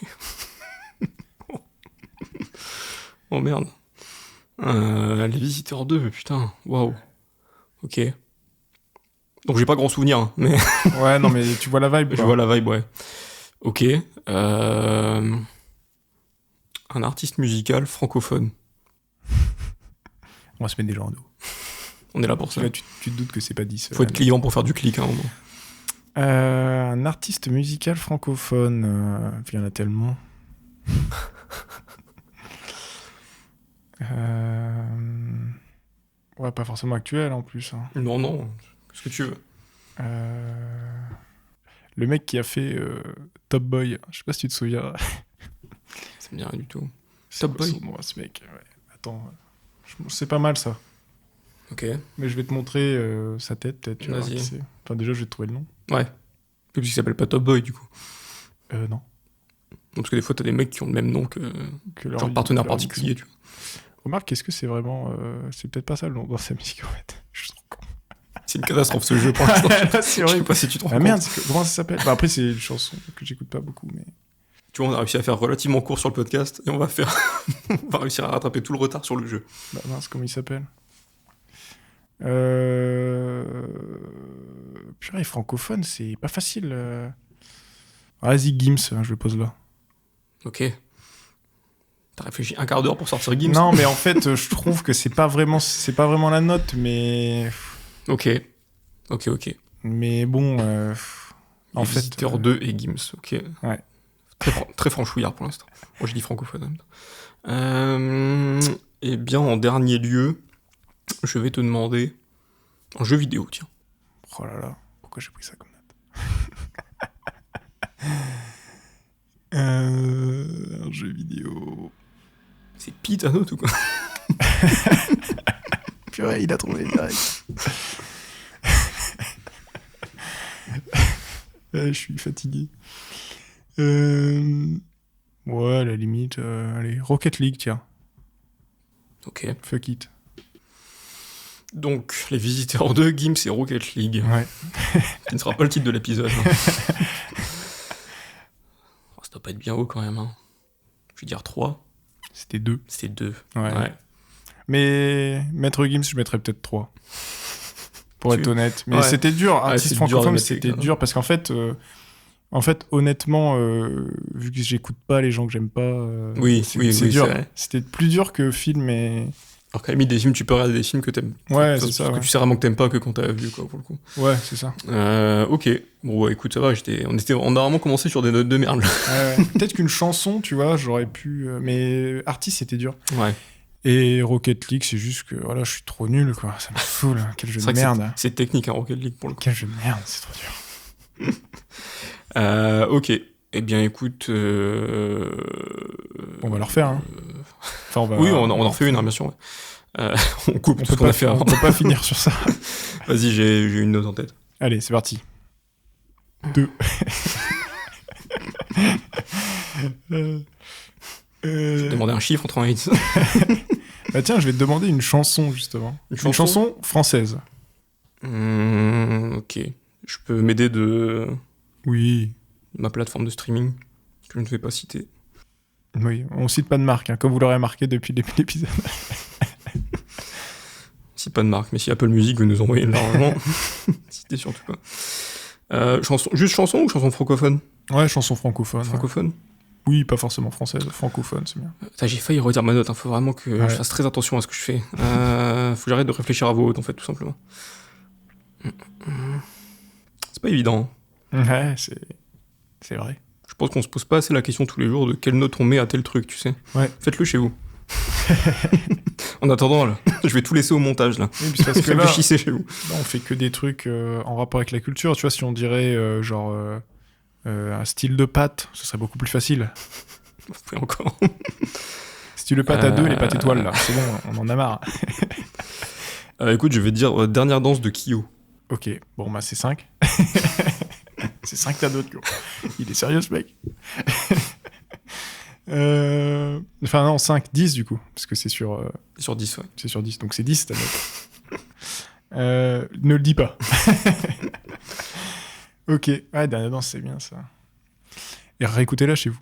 Oh merde. Les Visiteurs 2, putain. Waouh. Ok. Donc j'ai pas grand souvenir, hein, mais... Ouais, non, mais tu vois la vibe, quoi. Je vois la vibe, ouais. Ok. Un artiste musical francophone. On va se mettre des gens en dos. On est là pour ça. Là, tu te doutes que c'est pas 10. Faut être client pour faire du clic, hein, au moins. Un artiste musical francophone. Il y en a tellement. Ouais, pas forcément actuel en plus. Hein. Non, qu'est-ce que tu veux. Le mec qui a fait Top Boy, je sais pas si tu te souviens. Ça me dit rien du tout. Top Boy. Moi, ce mec. Ouais. Attends, c'est pas mal ça. Ok. Mais je vais te montrer sa tête peut-être. Tu vois, vas-y. Enfin, déjà, je vais te trouver le nom. Ouais. Parce qu'il s'appelle pas Top Boy du coup. Non. Parce que des fois, t'as des mecs qui ont le même nom que leur partenaire particulier, tu vois. Remarque, est-ce que c'est vraiment... c'est peut-être pas ça le nom dans sa musique, en fait. Je suis trop con. C'est une catastrophe, ce jeu, pour l'instant. C'est vrai. Je sais pas si tu te rends compte. Merde, comment ça s'appelle ? Après, c'est une chanson que j'écoute pas beaucoup, mais... Tu vois, on a réussi à faire relativement court sur le podcast, et on va réussir à rattraper tout le retard sur le jeu. Bah mince, comment il s'appelle ? Purée, francophone, c'est pas facile. Vas-y, Gims, je le pose là. Ok. T'as réfléchi un quart d'heure pour sortir Gims ? Non, mais en fait, je trouve que c'est pas vraiment la note, mais... Ok. Mais bon, en fait... Visiteur 2 et Gims, ok. Ouais. Très franchouillard pour l'instant. Moi, je dis francophone en même temps. Eh bien, en dernier lieu, je vais te demander un jeu vidéo, tiens. Oh là là, pourquoi j'ai pris ça comme note ? Un jeu vidéo... C'est Pete à note ou quoi ? Purée, il a trouvé direct. Je suis fatigué. Ouais, à la limite, allez, Rocket League, tiens. Ok. Fuck it. Donc, les visiteurs 2, Gims et Rocket League. Ouais. Qui ne sera pas le titre de l'épisode. Hein. Oh, ça doit pas être bien haut quand même. Hein. Je vais dire 3. C'était 2. C'était 2. Ouais. Mais Maître Gims, je mettrais peut-être 3. Pour être honnête. Mais c'était dur. Artiste francophone, c'était dur parce qu'en fait, honnêtement, vu que j'écoute pas les gens que j'aime pas, c'est dur. C'était plus dur que film et... Alors qu'à la limite, des films, tu peux regarder des films que t'aimes. Ouais, c'est ça. Que tu sais vraiment que t'aimes pas que quand t'as vu, quoi, pour le coup. Ouais, c'est ça. Ok. Bon, ouais, écoute, ça va, on a vraiment commencé sur des notes de merde. Ouais. Peut-être qu'une chanson, tu vois, j'aurais pu... Mais artiste, c'était dur. Ouais. Et Rocket League, c'est juste que, voilà, je suis trop nul, quoi. Ça me saoule. Quel jeu de merde. C'est technique, hein, Rocket League, pour le coup. Quel jeu de merde, c'est trop dur. Ok. Eh bien, écoute... On va le refaire, hein. Enfin, oui, on en refait une, hein, bien sûr. Ouais. On coupe tout ce qu'on a fait avant. On peut pas finir sur ça. Vas-y, j'ai une note en tête. Allez, c'est parti. 2. Je vais te demander un chiffre entre 1 et 10. Bah tiens, je vais te demander une chanson, justement. Une chanson française. Ok. Je peux m'aider de... Oui. Ma plateforme de streaming, que je ne vais pas citer. Oui, on cite pas de marque, hein, comme vous l'aurez remarqué depuis le début de l'épisode. Si pas de marque, mais si Apple Music veut nous envoyer l'argent, citez surtout pas. Juste chanson ou chanson francophone ? Ouais, chanson francophone. Francophone ? Ouais. Oui, pas forcément française, francophone, c'est bien. J'ai failli redire ma note, hein. Faut vraiment que je fasse très attention à ce que je fais. Faut que j'arrête de réfléchir à voix haute, en fait, tout simplement. C'est pas évident. Ouais, c'est vrai. Je pense qu'on se pose pas assez la question tous les jours de quelle note on met à tel truc, tu sais. Ouais. Faites-le chez vous. En attendant, là, je vais tout laisser au montage, là. Oui, parce que réfléchissez chez vous. Là, on fait que des trucs en rapport avec la culture. Tu vois, si on dirait un style de pâte, ce serait beaucoup plus facile. Vous pouvez encore. Style de pâte à 2, les pâtes étoiles, là. C'est bon, on en a marre. Écoute, je vais te dire dernière danse de Kyo. Ok, bon, bah c'est 5. C'est 5 ta note, quoi. Il est sérieux, ce mec. Enfin, non, 5, 10 du coup. Parce que c'est sur. Sur 10, ouais. C'est sur 10, donc c'est 10 ta note. Ne le dis pas. Ok, ouais, dernière danse, c'est bien ça. Et réécoutez-la chez vous.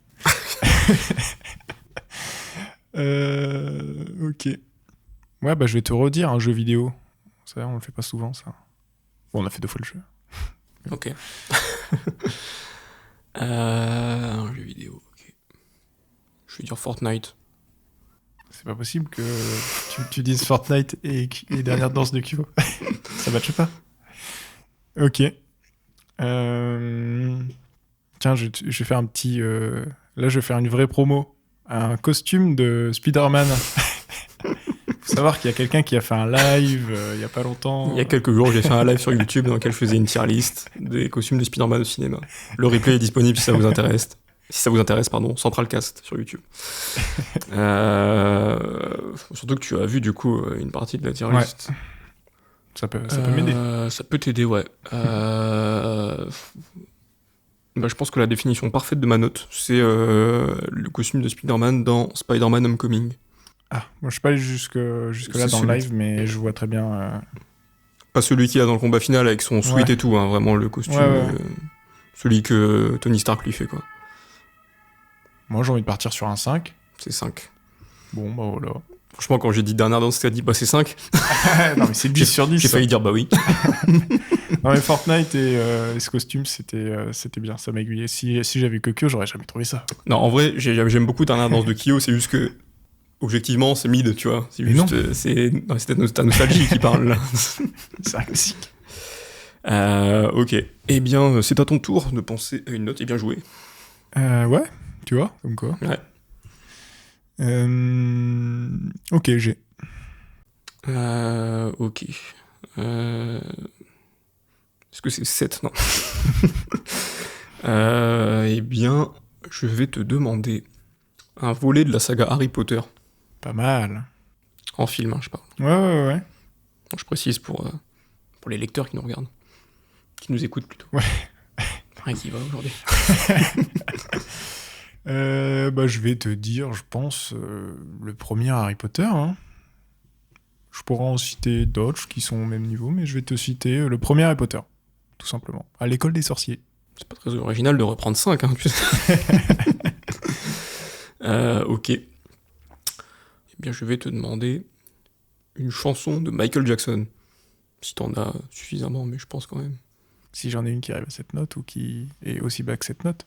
Ok. Ouais, bah je vais te redire un jeu vidéo. Ça, on le fait pas souvent, ça. Bon, on a fait 2 fois le jeu. Ok. Un jeu vidéo, ok. Je vais dire Fortnite. C'est pas possible que tu dises Fortnite et dernière danse de Kyo. Ça matche pas. Ok. Tiens, je vais faire un petit... Là, je vais faire une vraie promo. Un costume de Spider-Man. Faut savoir qu'il y a quelqu'un qui a fait un live il y a pas longtemps. Il y a quelques jours, j'ai fait un live sur YouTube dans lequel je faisais une tier list des costumes de Spider-Man au cinéma. Le replay est disponible si ça vous intéresse. Central Cast sur YouTube. Surtout que tu as vu du coup une partie de la tier list. Ça peut m'aider. Ça peut t'aider, ouais. Je pense que la définition parfaite de ma note, c'est le costume de Spider-Man dans Spider-Man Homecoming. Ah, moi je suis pas allé jusque là dans le live, mais je vois très bien. Pas celui qu'il a dans le combat final avec son suite et tout, hein, vraiment le costume. Celui que Tony Stark lui fait, quoi. Moi j'ai envie de partir sur un 5. C'est 5. Bon, bah voilà. Franchement, quand j'ai dit dernière danse, t'as dit c'est 5. Non, mais c'est 10 sur 10. J'ai failli dire oui. Non, mais Fortnite et ce costume, c'était bien, ça m'a aiguillé. Si j'avais que Kyo, j'aurais jamais trouvé ça. Non, en vrai, j'aime beaucoup dernière danse de Kyo, c'est juste que, objectivement, c'est mid, tu vois. C'est juste, c'est ta nostalgie qui parle, là. C'est un classique. Ok. Eh bien, c'est à ton tour de penser à une note. Et bien joué. Ouais, tu vois, comme quoi. Ouais. Ok, j'ai. Ok. Est-ce que c'est 7 ? Non. Eh bien, je vais te demander un volet de la saga Harry Potter. Pas mal. En film, hein, je parle. Ouais. Je précise pour les lecteurs qui nous regardent. Qui nous écoutent plutôt. Ouais. Rien qui va aujourd'hui. Je vais te dire, je pense, le premier Harry Potter. Hein. Je pourrais en citer d'autres qui sont au même niveau, mais je vais te citer le premier Harry Potter, tout simplement. À l'école des sorciers. C'est pas très original de reprendre 5, hein, tu sais. Ok. Eh bien, je vais te demander une chanson de Michael Jackson. Si t'en as suffisamment, mais je pense quand même. Si j'en ai une qui arrive à cette note ou qui est aussi bas que cette note.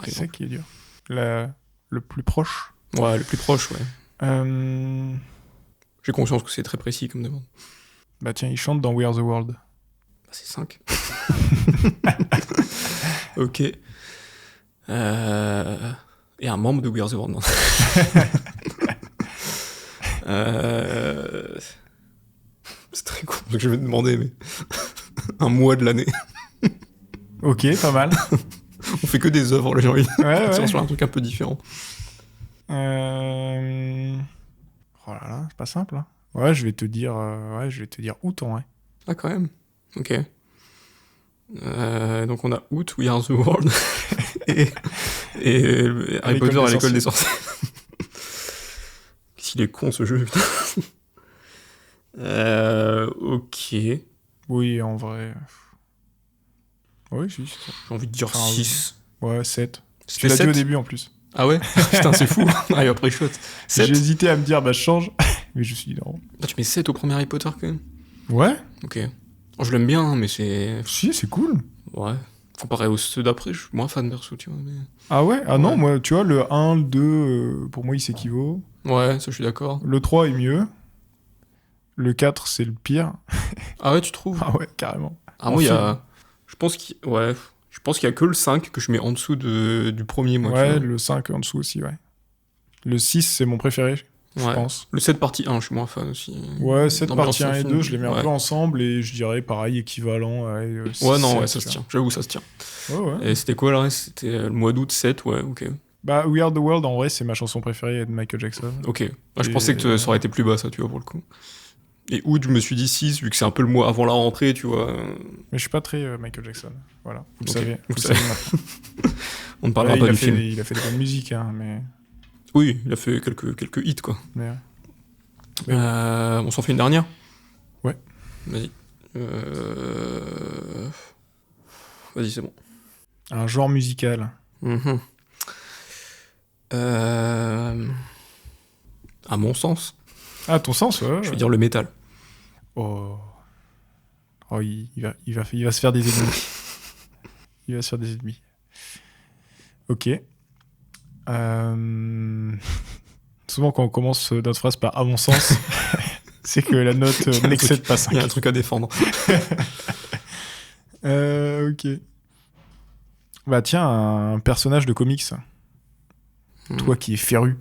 C'est ça qui est dur. Le plus proche. Ouais, le plus proche, ouais. J'ai conscience que c'est très précis comme demande. Bah tiens, il chante dans We Are the World. Bah c'est 5. Ok. Et un membre de We Are the World, non. C'est très con ce que je vais te demander, mais... un mois de l'année. Ok, pas mal. On fait que des œuvres, là, j'ai envie. Ouais. Sur un truc un peu différent. Oh là là, c'est pas simple. Hein. Ouais, je vais te dire août en vrai. Ah, quand même. Ok. Donc on a Out, We Are the World et Harry Potter à l'école des sorciers. S'il est con ce jeu, putain. Ok. Oui, en vrai. Oui, si. J'ai envie de dire 6. Ouais, 7. Tu l'as dit au début en plus. Ah ouais. Putain, c'est fou. Ah, après shot. 7. J'ai hésité à me dire, je change. Mais je me suis dit non. Ah, tu mets 7 au premier Harry Potter quand même. Ouais. Ok. Oh, je l'aime bien, hein, mais c'est... Si, c'est cool. Ouais. Comparé aux ceux d'après, je suis moins fan perso, tu vois. Mais... Ah ouais. Non, moi, tu vois, le 1, le 2, pour moi, il s'équivaut. Ouais, ça, je suis d'accord. Le 3 est mieux. Le 4, c'est le pire. Ah ouais, tu trouves ? Ah ouais, carrément. Ah, moi, il y a... Je pense qu'il y a que le 5 que je mets en dessous du premier, moi. Ouais, le 5 en dessous aussi, ouais. Le 6, c'est mon préféré, je pense. Le 7 partie 1, je suis moins fan aussi. Ouais, 7 partie 1 et 2, je les mets un peu ensemble et je dirais pareil, équivalent. Ça se tient. J'avoue, ça se tient. Ouais. Et c'était quoi, là ? C'était le mois d'août, 7, ouais, ok. Bah, We Are the World, en vrai, c'est ma chanson préférée de Michael Jackson. Ok. Bah, je pensais que ça aurait été plus bas, ça, tu vois, pour le coup. Et août, je me suis dit 6, vu que c'est un peu le mois avant la rentrée, tu vois. Mais je suis pas très Michael Jackson. Voilà. Vous le Okay. savez. Vous le savez maintenant. On ne parlera pas du film. Il a fait de la bonne musique, hein, mais... Oui, il a fait quelques hits, quoi. Mais... On s'en fait une dernière ? Ouais. Vas-y. Vas-y, c'est bon. Un genre musical. À mon sens. Ah, ton sens, ouais. Je veux dire le métal. Oh, il va se faire des ennemis. Il va se faire des ennemis. Ok. Souvent, quand on commence notre phrase par « à mon sens », c'est que la note n'excède pas 5. Il y a un truc à défendre. Ok. Bah tiens, un personnage de comics. Toi qui es féru.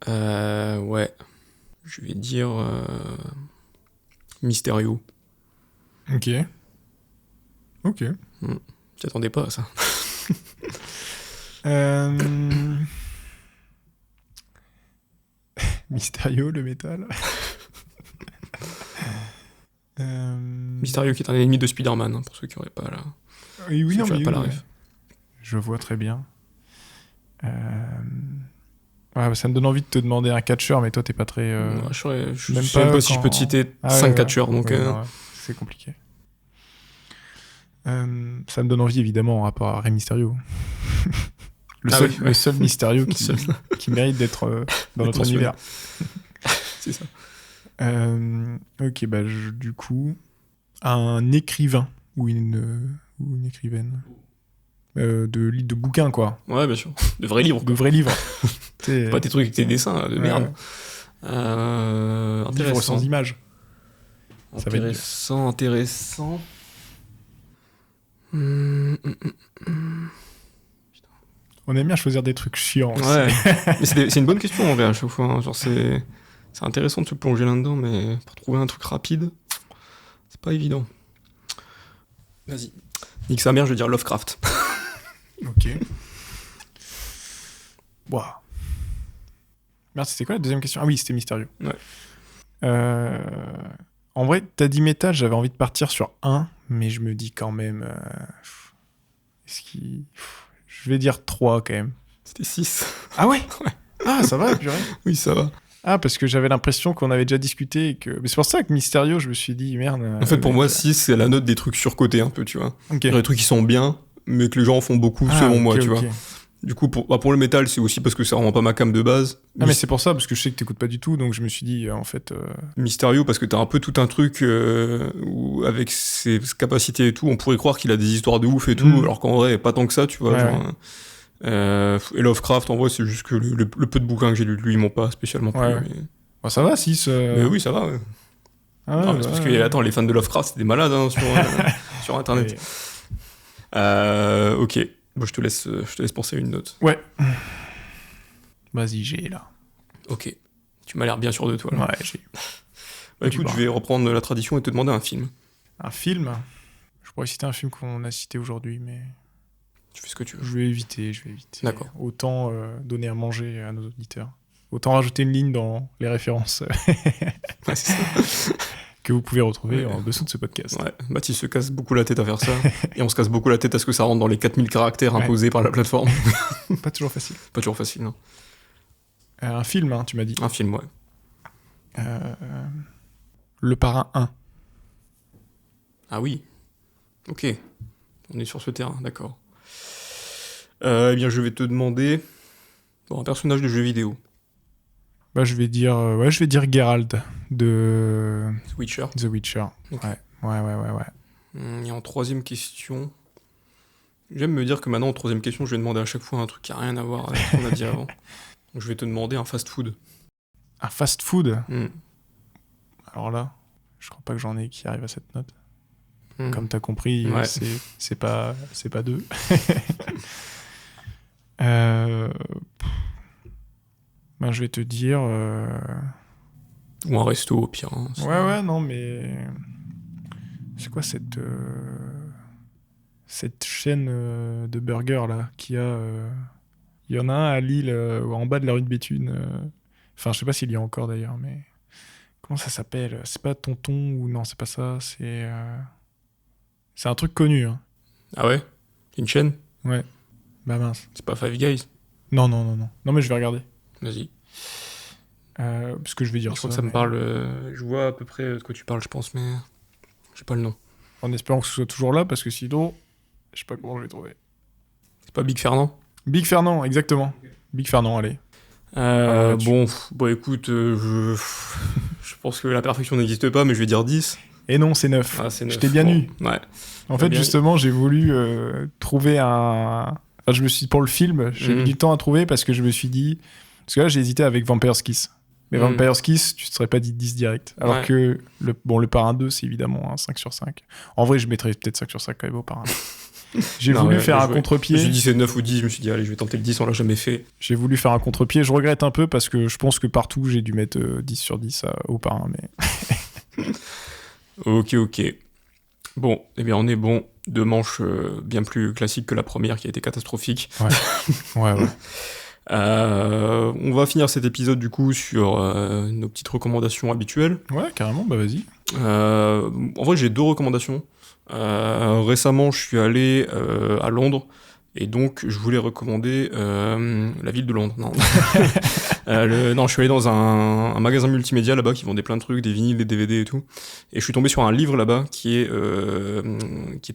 Ouais. Je vais dire... Mysterio. Ok. T'attendais pas à ça. Mysterio, le métal. Mysterio qui est un ennemi de Spider-Man, hein, pour ceux qui n'auraient pas la... Oui, non, mais pas la ref. Je vois très bien. Ouais, ça me donne envie de te demander un catcheur, mais toi, t'es pas très... je sais même pas si je peux te citer 5 catcheurs, donc... non, c'est compliqué. Ça me donne envie, évidemment, en rapport à Rey Mysterio. Le seul Mysterio qui mérite d'être dans notre univers. C'est ça. Ok, bah du coup, un écrivain ou une écrivaine de bouquins, quoi. Ouais, bien sûr. De vrais livres. De vrais livres. Pas tes trucs avec tes dessins, de merde. Livres sans images. Intéressant. On aime bien choisir des trucs chiants. Ouais, mais c'est une bonne question en vrai à chaque fois. Hein. Genre c'est intéressant de se plonger là-dedans, mais pour trouver un truc rapide, c'est pas évident. Vas-y. Nique sa mère, je vais dire Lovecraft. Ok. Wow. Merde, c'était quoi la deuxième question ? Ah oui, c'était Mysterio. Ouais. En vrai, t'as dit métal, j'avais envie de partir sur 1, mais je me dis quand même... Je vais dire 3 quand même. C'était 6. Ah ouais ? Ah, ça va, purée. Oui, ça va. Ah, parce que j'avais l'impression qu'on avait déjà discuté et que... Mais c'est pour ça que Mysterio, je me suis dit, merde... En fait, pour moi, 6, c'est la note des trucs surcotés un peu, tu vois. Okay. Des trucs qui sont bien, mais que les gens font beaucoup selon moi, tu vois. Du coup, pour le métal, c'est aussi parce que c'est vraiment pas ma cam de base. Ah, mais c'est pour ça, parce que je sais que t'écoutes pas du tout, donc je me suis dit, en fait... Mysterio, parce que t'as un peu tout un truc où, avec ses capacités et tout, on pourrait croire qu'il a des histoires de ouf et tout, alors qu'en vrai, pas tant que ça, tu vois. Ouais. Et Lovecraft, en vrai, c'est juste que le peu de bouquins que j'ai lus de lui, ils m'ont pas spécialement plu. Ouais. Mais... Bah, ça va, 6. Mais oui, ça va, ouais. Ah, parce que, attends, les fans de Lovecraft, c'est des malades hein, sur Internet. Ok. Bon, je te laisse penser une note. Ouais. Vas-y, j'ai là. Ok. Tu m'as l'air bien sûr de toi, là. Ouais, j'ai. Bah écoute, je vais reprendre la tradition et te demander un film. Un film ? Je pourrais citer un film qu'on a cité aujourd'hui, mais... Tu fais ce que tu veux. Je vais éviter. D'accord. Autant donner à manger à nos auditeurs. Autant rajouter une ligne dans les références ouais, c'est ça. que vous pouvez retrouver en dessous de ce podcast. Ouais, Mathis se casse beaucoup la tête à faire ça. Et on se casse beaucoup la tête à ce que ça rentre dans les 4000 caractères imposés par la plateforme. Pas toujours facile. Pas toujours facile, non. Un film, hein, tu m'as dit. Un film, ouais. Le Parrain 1. Ah oui. Ok. On est sur ce terrain, d'accord. Eh bien, je vais te demander... Bon, un personnage de jeu vidéo. Bah, je vais dire Geralt de The Witcher. The Witcher. Okay. Ouais. Et en troisième question, j'aime me dire que maintenant, en troisième question, je vais demander à chaque fois un truc qui n'a rien à voir avec ce qu'on a dit avant. Donc, je vais te demander un fast-food. Un fast-food Alors là, je crois pas que j'en ai qui arrive à cette note. Comme t'as compris, c'est pas 2. Ben, je vais te dire... Ou un resto, au pire. Hein, ouais, non, mais... C'est quoi cette chaîne de burgers, là, qui a... Il y en a un à Lille, en bas de la rue de Béthune. Enfin, je sais pas s'il y a encore, d'ailleurs, mais... Comment ça s'appelle ? C'est pas Tonton ou... Non, c'est pas ça, c'est... C'est un truc connu. Hein. Ah ouais ? Une chaîne ? Ouais. Bah mince. C'est pas Five Guys ? Non. Non, mais je vais regarder. Vas-y. Parce que je vais dire je crois que ça me parle... je vois à peu près de quoi tu parles, je pense, mais... J'ai pas le nom. En espérant que ce soit toujours là, parce que sinon... Je sais pas comment je vais trouver. C'est pas Big Fernand ? Big Fernand, exactement. Big Fernand, allez. Bon, écoute, je pense que la perfection n'existe pas, mais je vais dire 10. Et non, c'est 9. Ah, c'est 9. Je t'ai bien eu. Ouais. En fait, justement, j'ai voulu trouver un... Enfin, je me suis dit, pour le film, j'ai mis du temps à trouver parce que je me suis dit... Parce que là, j'ai hésité avec Vampire's Kiss. Mais Vampire's Kiss, tu ne serais pas dit 10 direct. Alors que le Parrain 2, c'est évidemment un 5 sur 5. En vrai, je mettrais peut-être 5 sur 5 quand même au Parrain. J'ai voulu faire un contre-pied. J'ai dit c'est 9 ou 10, je me suis dit allez, je vais tenter le 10, on l'a jamais fait. J'ai voulu faire un contre-pied, je regrette un peu parce que je pense que partout j'ai dû mettre 10 sur 10 au Parrain. Mais... Ok. Bon, eh bien on est bon. 2 manches bien plus classiques que la première qui a été catastrophique. Ouais. On va finir cet épisode du coup sur nos petites recommandations habituelles. Ouais, carrément, bah vas-y. En vrai, j'ai 2 recommandations. Récemment, je suis allé à Londres et donc je voulais recommander la ville de Londres. Non, non, je suis allé dans un magasin multimédia là-bas qui vendait plein de trucs, des vinyles, des DVD et tout. Et je suis tombé sur un livre là-bas qui est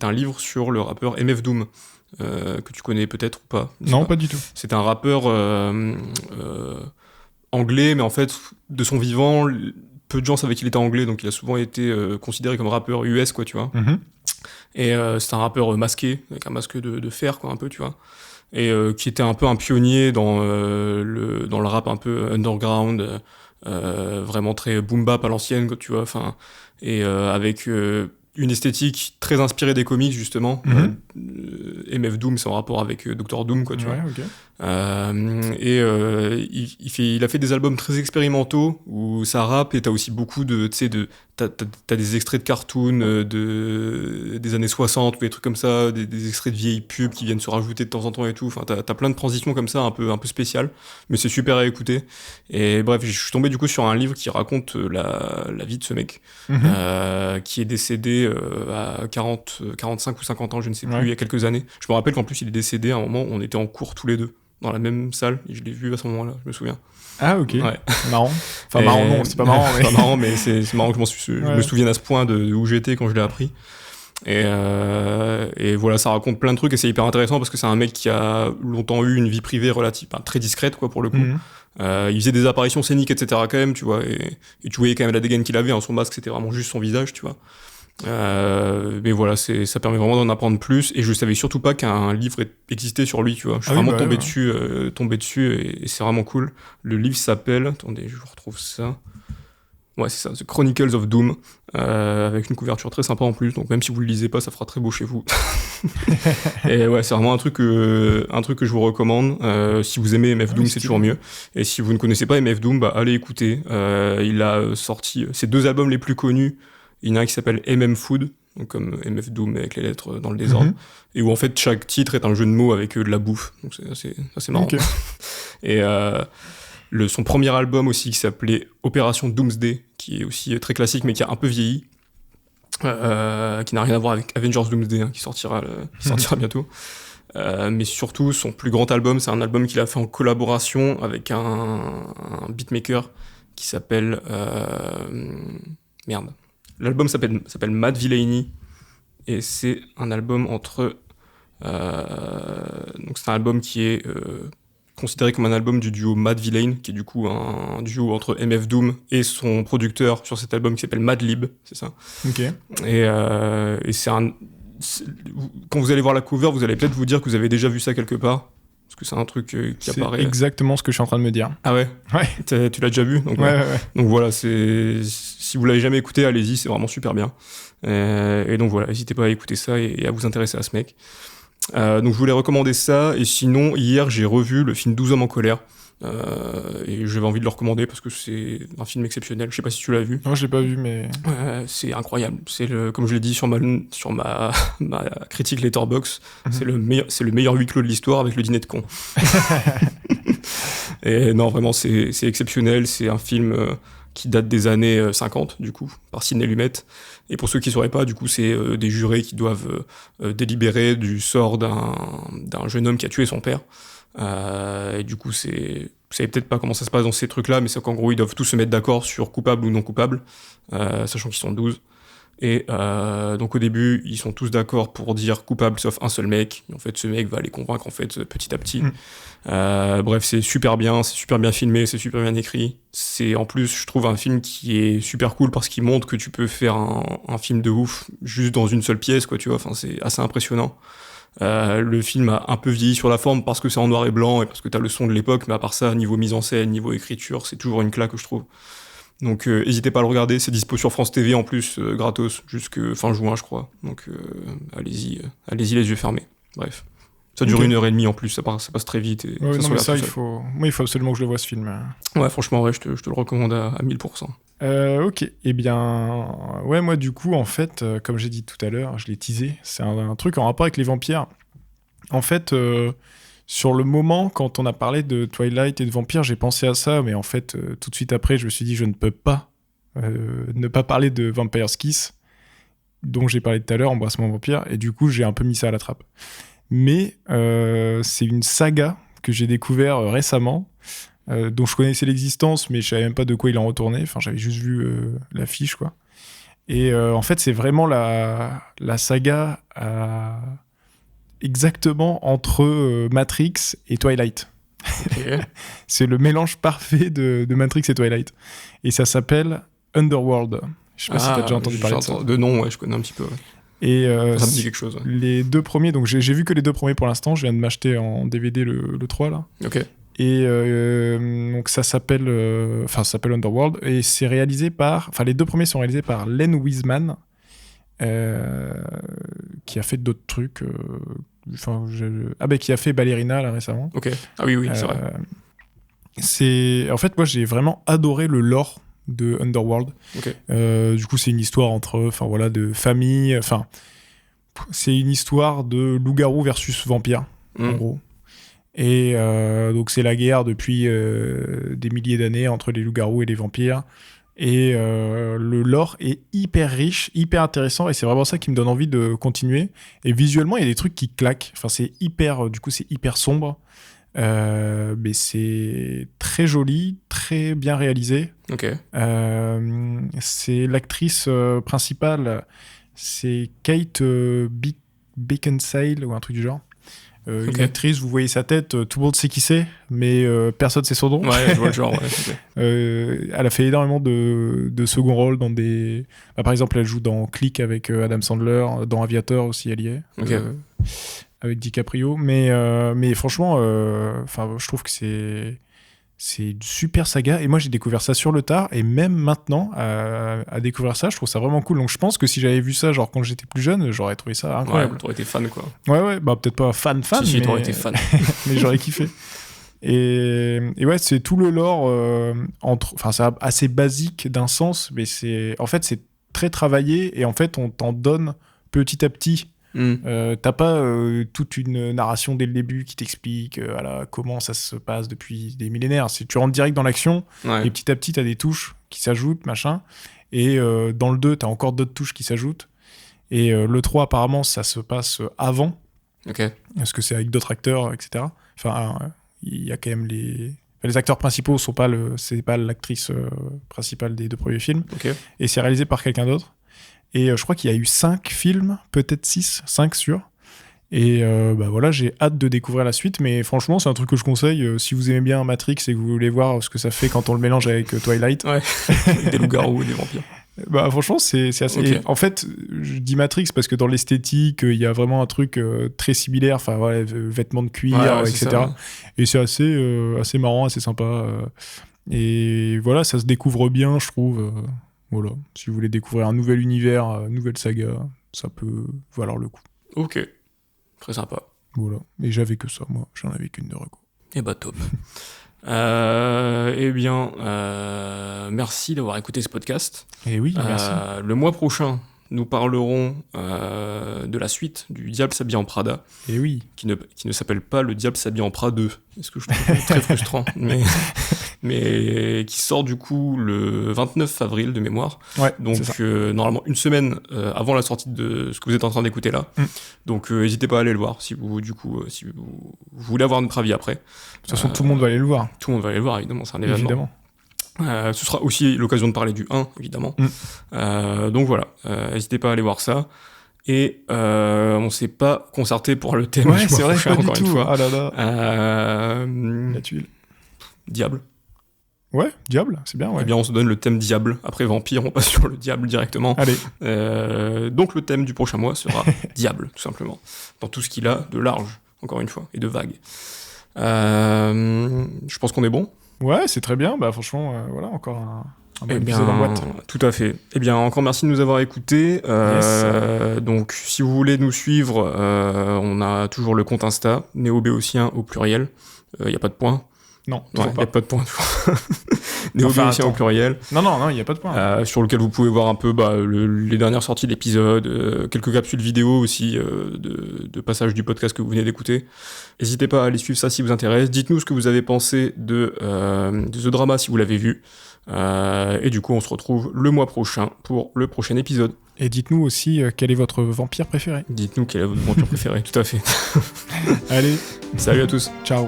un livre sur le rappeur MF Doom. Que tu connais peut-être ou pas. Non, pas du tout. C'est un rappeur anglais, mais en fait, de son vivant, peu de gens savaient qu'il était anglais, donc il a souvent été considéré comme rappeur US, quoi, tu vois. Mm-hmm. Et c'est un rappeur masqué, avec un masque de fer, quoi, un peu, tu vois. Et qui était un peu un pionnier dans le rap un peu underground, vraiment très boom bap à l'ancienne, quoi, tu vois. Enfin, et avec une esthétique très inspirée des comics, justement. MF Doom, c'est en rapport avec Dr. Doom, quoi, tu vois. Okay. Il a fait des albums très expérimentaux où ça rappe et t'as aussi beaucoup t'as des extraits de cartoons des années 60 ou des trucs comme ça, des extraits de vieilles pubs qui viennent se rajouter de temps en temps et tout. Enfin, t'as plein de transitions comme ça, un peu spéciales, mais c'est super à écouter. Et bref, je suis tombé du coup sur un livre qui raconte la vie de ce mec, qui est décédé à 45 ou 50 ans, je ne sais plus, il y a quelques années. Je me rappelle qu'en plus il est décédé à un moment où on était en cours tous les deux dans la même salle, et je l'ai vu à ce moment-là, je me souviens. Ah ok, ouais. Marrant. Enfin marrant non, c'est pas marrant. Mais... c'est pas marrant, mais c'est marrant que je me souvienne à ce point de où j'étais quand je l'ai appris. Et voilà, ça raconte plein de trucs et c'est hyper intéressant parce que c'est un mec qui a longtemps eu une vie privée très discrète, quoi, pour le coup. Il faisait des apparitions scéniques, etc. quand même, tu vois, et tu voyais quand même la dégaine qu'il avait, hein, son masque c'était vraiment juste son visage, tu vois. Mais voilà, ça permet vraiment d'en apprendre plus, et je savais surtout pas qu'un livre existait sur lui, tu vois. Je suis vraiment tombé dessus et c'est vraiment cool. Le livre s'appelle, attendez, je vous retrouve ça. Ouais, c'est ça, The Chronicles of Doom, avec une couverture très sympa en plus, donc même si vous le lisez pas, ça fera très beau chez vous. Et ouais, c'est vraiment un truc que je vous recommande. Si vous aimez MF Doom, c'est toujours mieux. Et si vous ne connaissez pas MF Doom, bah allez écouter. Il a sorti ses 2 albums les plus connus. Il y en a un qui s'appelle MM Food, donc comme MF Doom avec les lettres dans le désordre, et où en fait chaque titre est un jeu de mots avec de la bouffe, donc c'est assez marrant. Okay. Et son premier album aussi qui s'appelait Opération Doomsday, qui est aussi très classique mais qui a un peu vieilli, qui n'a rien à voir avec Avengers Doomsday, hein, qui sortira bientôt. Mais surtout son plus grand album, c'est un album qu'il a fait en collaboration avec un beatmaker qui s'appelle L'album s'appelle Matt Villainy et c'est un album donc c'est un album qui est considéré comme un album du duo Matt Villain, qui est du coup un duo entre MF Doom et son producteur sur cet album qui s'appelle Madlib, c'est ça. Ok. Et quand vous allez voir la cover, vous allez peut-être vous dire que vous avez déjà vu ça quelque part. Parce que c'est un truc qui apparaît. C'est exactement ce que je suis en train de me dire. Ah ouais. Tu l'as déjà vu, donc ouais. Donc voilà, si vous l'avez jamais écouté, allez-y, c'est vraiment super bien. Et donc voilà, n'hésitez pas à écouter ça et à vous intéresser à ce mec. Donc je voulais recommander ça. Et sinon, hier, j'ai revu le film 12 hommes en colère. Et j'avais envie de le recommander parce que c'est un film exceptionnel. Je sais pas si tu l'as vu. Non, je l'ai pas vu, mais c'est incroyable. Comme je l'ai dit sur ma critique Letterboxd, c'est le meilleur huis clos de l'histoire avec le dîner de cons. Et non, vraiment, c'est exceptionnel. C'est un film qui date des années 50, du coup, par Sidney Lumet. Et pour ceux qui ne sauraient pas, du coup, c'est des jurés qui doivent délibérer du sort d'un jeune homme qui a tué son père. Et du coup, vous savez peut-être pas comment ça se passe dans ces trucs-là, mais c'est qu'en gros, ils doivent tous se mettre d'accord sur coupable ou non coupable, sachant qu'ils sont 12. Et donc au début, ils sont tous d'accord pour dire coupable sauf un seul mec. Et en fait, ce mec va les convaincre en fait petit à petit. Bref, c'est super bien filmé, c'est super bien écrit. C'est en plus, je trouve, un film qui est super cool parce qu'il montre que tu peux faire un film de ouf juste dans une seule pièce, quoi, tu vois. Enfin, c'est assez impressionnant. Le film a un peu vieilli sur la forme parce que c'est en noir et blanc et parce que t'as le son de l'époque, mais à part ça, niveau mise en scène, niveau écriture, c'est toujours une claque, je trouve. Donc n'hésitez pas à le regarder, c'est dispo sur France TV en plus, gratos, jusque fin juin je crois. Donc allez-y les yeux fermés. Bref. Ça dure 1h30 en plus, ça passe très vite. Et ouais, non, mais ça, il faut absolument que je le voie ce film. Ouais, franchement, ouais, je te le recommande à 1000%. Ok, eh bien, ouais, moi du coup, en fait, comme j'ai dit tout à l'heure, je l'ai teasé, c'est un truc en rapport avec les vampires. En fait, sur le moment, quand on a parlé de Twilight et de vampires, j'ai pensé à ça, mais en fait, tout de suite après, je me suis dit, je ne peux pas ne pas parler de Vampire's Kiss, dont j'ai parlé tout à l'heure, Embrassement vampire, et du coup, j'ai un peu mis ça à la trappe. Mais c'est une saga que j'ai découvert récemment, dont je connaissais l'existence, mais je savais même pas de quoi il en retournait. Enfin, j'avais juste vu l'affiche, quoi. Et en fait, c'est vraiment la saga exactement entre Matrix et Twilight. Okay. C'est le mélange parfait de Matrix et Twilight. Et ça s'appelle Underworld. Je sais pas si t'as déjà entendu parler de ça. De nom, ouais, je connais un petit peu. Ouais. Et ça me dit quelque chose. Ouais. Les 2 premiers, donc j'ai vu que les 2 premiers pour l'instant. Je viens de m'acheter en DVD le 3 là. Ok. Et donc ça s'appelle Underworld et c'est réalisé par, les 2 premiers sont réalisés par Len Wiseman, qui a fait d'autres trucs. Qui a fait Ballerina là récemment. Ok. Ah oui, c'est vrai. En fait, moi j'ai vraiment adoré le lore de Underworld. Okay. Du coup, c'est une histoire de famille. C'est une histoire de loup-garou versus vampire, en gros. Et donc, c'est la guerre depuis des milliers d'années entre les loups-garous et les vampires. Et le lore est hyper riche, hyper intéressant. Et c'est vraiment ça qui me donne envie de continuer. Et visuellement, il y a des trucs qui claquent. Enfin, c'est hyper sombre. Mais c'est très joli, très bien réalisé. Ok. C'est l'actrice principale, c'est Kate Beckinsale ou un truc du genre. Okay. Une actrice, vous voyez sa tête, tout le monde sait qui c'est, mais personne sait son nom. Ouais, je vois le genre. Ouais, elle a fait énormément de second rôles dans des. Par exemple, elle joue dans Click avec Adam Sandler, dans Aviator aussi, elle y est. Okay. Avec DiCaprio, mais franchement, je trouve que c'est une super saga, et moi j'ai découvert ça sur le tard, et même maintenant, à découvrir ça, je trouve ça vraiment cool. Donc je pense que si j'avais vu ça genre quand j'étais plus jeune, j'aurais trouvé ça incroyable. Ouais, t'aurais été fan, quoi. Ouais, peut-être pas fan, si, mais... t'aurais été fan. mais j'aurais kiffé. Et ouais, c'est tout le lore, c'est assez basique d'un sens, mais c'est très travaillé, et en fait on t'en donne petit à petit. T'as pas toute une narration dès le début qui t'explique comment ça se passe depuis des millénaires. Tu rentres direct dans l'action, et petit à petit t'as des touches qui s'ajoutent, machin. Et dans le 2, t'as encore d'autres touches qui s'ajoutent. Et le 3, apparemment, ça se passe avant. Ok. Parce que c'est avec d'autres acteurs, etc. Il y a quand même les acteurs principaux c'est pas l'actrice principale des 2 premiers films. Okay. Et c'est réalisé par quelqu'un d'autre. Et je crois qu'il y a eu 5 films, peut-être 6, 5 sûrs. Et j'ai hâte de découvrir la suite. Mais franchement, c'est un truc que je conseille. Si vous aimez bien Matrix et que vous voulez voir ce que ça fait quand on le mélange avec Twilight. Ouais, avec des loups-garous et des vampires. Franchement, c'est assez... Okay. En fait, je dis Matrix parce que dans l'esthétique, il y a vraiment un truc très similaire. Vêtements de cuir, etc. Ça, ouais. Et c'est assez marrant, assez sympa. Et voilà, ça se découvre bien, je trouve. Voilà, si vous voulez découvrir un nouvel univers, nouvelle saga, ça peut valoir le coup. Ok, très sympa. Voilà, et j'avais que ça, moi, j'en avais qu'une de reco. Eh bah top. Merci d'avoir écouté ce podcast. Et oui, merci. Le mois prochain, nous parlerons de la suite du Diable s'habille en Prada. Et oui. Qui ne s'appelle pas le Diable s'habille en Prada 2. Ce que je trouve très frustrant. Mais qui sort du coup le 29 avril de mémoire. Ouais, donc normalement une semaine avant la sortie de ce que vous êtes en train d'écouter là. Donc n'hésitez pas à aller le voir si vous voulez avoir notre avis après. De toute façon, tout le monde va aller le voir. Tout le monde va aller le voir, évidemment, c'est un événement. Évidemment. Ce sera aussi l'occasion de parler du 1, évidemment. Donc voilà, n'hésitez pas à aller voir ça. Et on s'est pas concerté pour le thème. Ouais, c'est vrai, pas encore du tout. Une fois. Ah là là. La tuile. Diable. Ouais, diable, c'est bien, ouais. Eh bien, on se donne le thème diable. Après vampire, on passe sur le diable directement. Allez. Donc, le thème du prochain mois sera diable, tout simplement. Dans tout ce qu'il a de large, encore une fois, et de vague. Je pense qu'on est bon. Ouais, c'est très bien. Bah, franchement, voilà, encore un bon épisode en boîte. Tout à fait. Eh bien, encore merci de nous avoir écoutés. Donc, si vous voulez nous suivre, on a toujours le compte Insta, néobéotien au pluriel. Il n'y a pas de point. Non, il n'y a pas de point. Néobéotien au pluriel. Non, il n'y a pas de point. Sur lequel vous pouvez voir un peu les dernières sorties d'épisodes, quelques capsules vidéo aussi de passages du podcast que vous venez d'écouter. N'hésitez pas à aller suivre ça si vous intéresse. Dites-nous ce que vous avez pensé de The Drama si vous l'avez vu. Et du coup, on se retrouve le mois prochain pour le prochain épisode. Et dites-nous aussi quel est votre vampire préféré. Dites-nous quel est votre vampire préféré, tout à fait. Allez. Salut à tous. Ciao.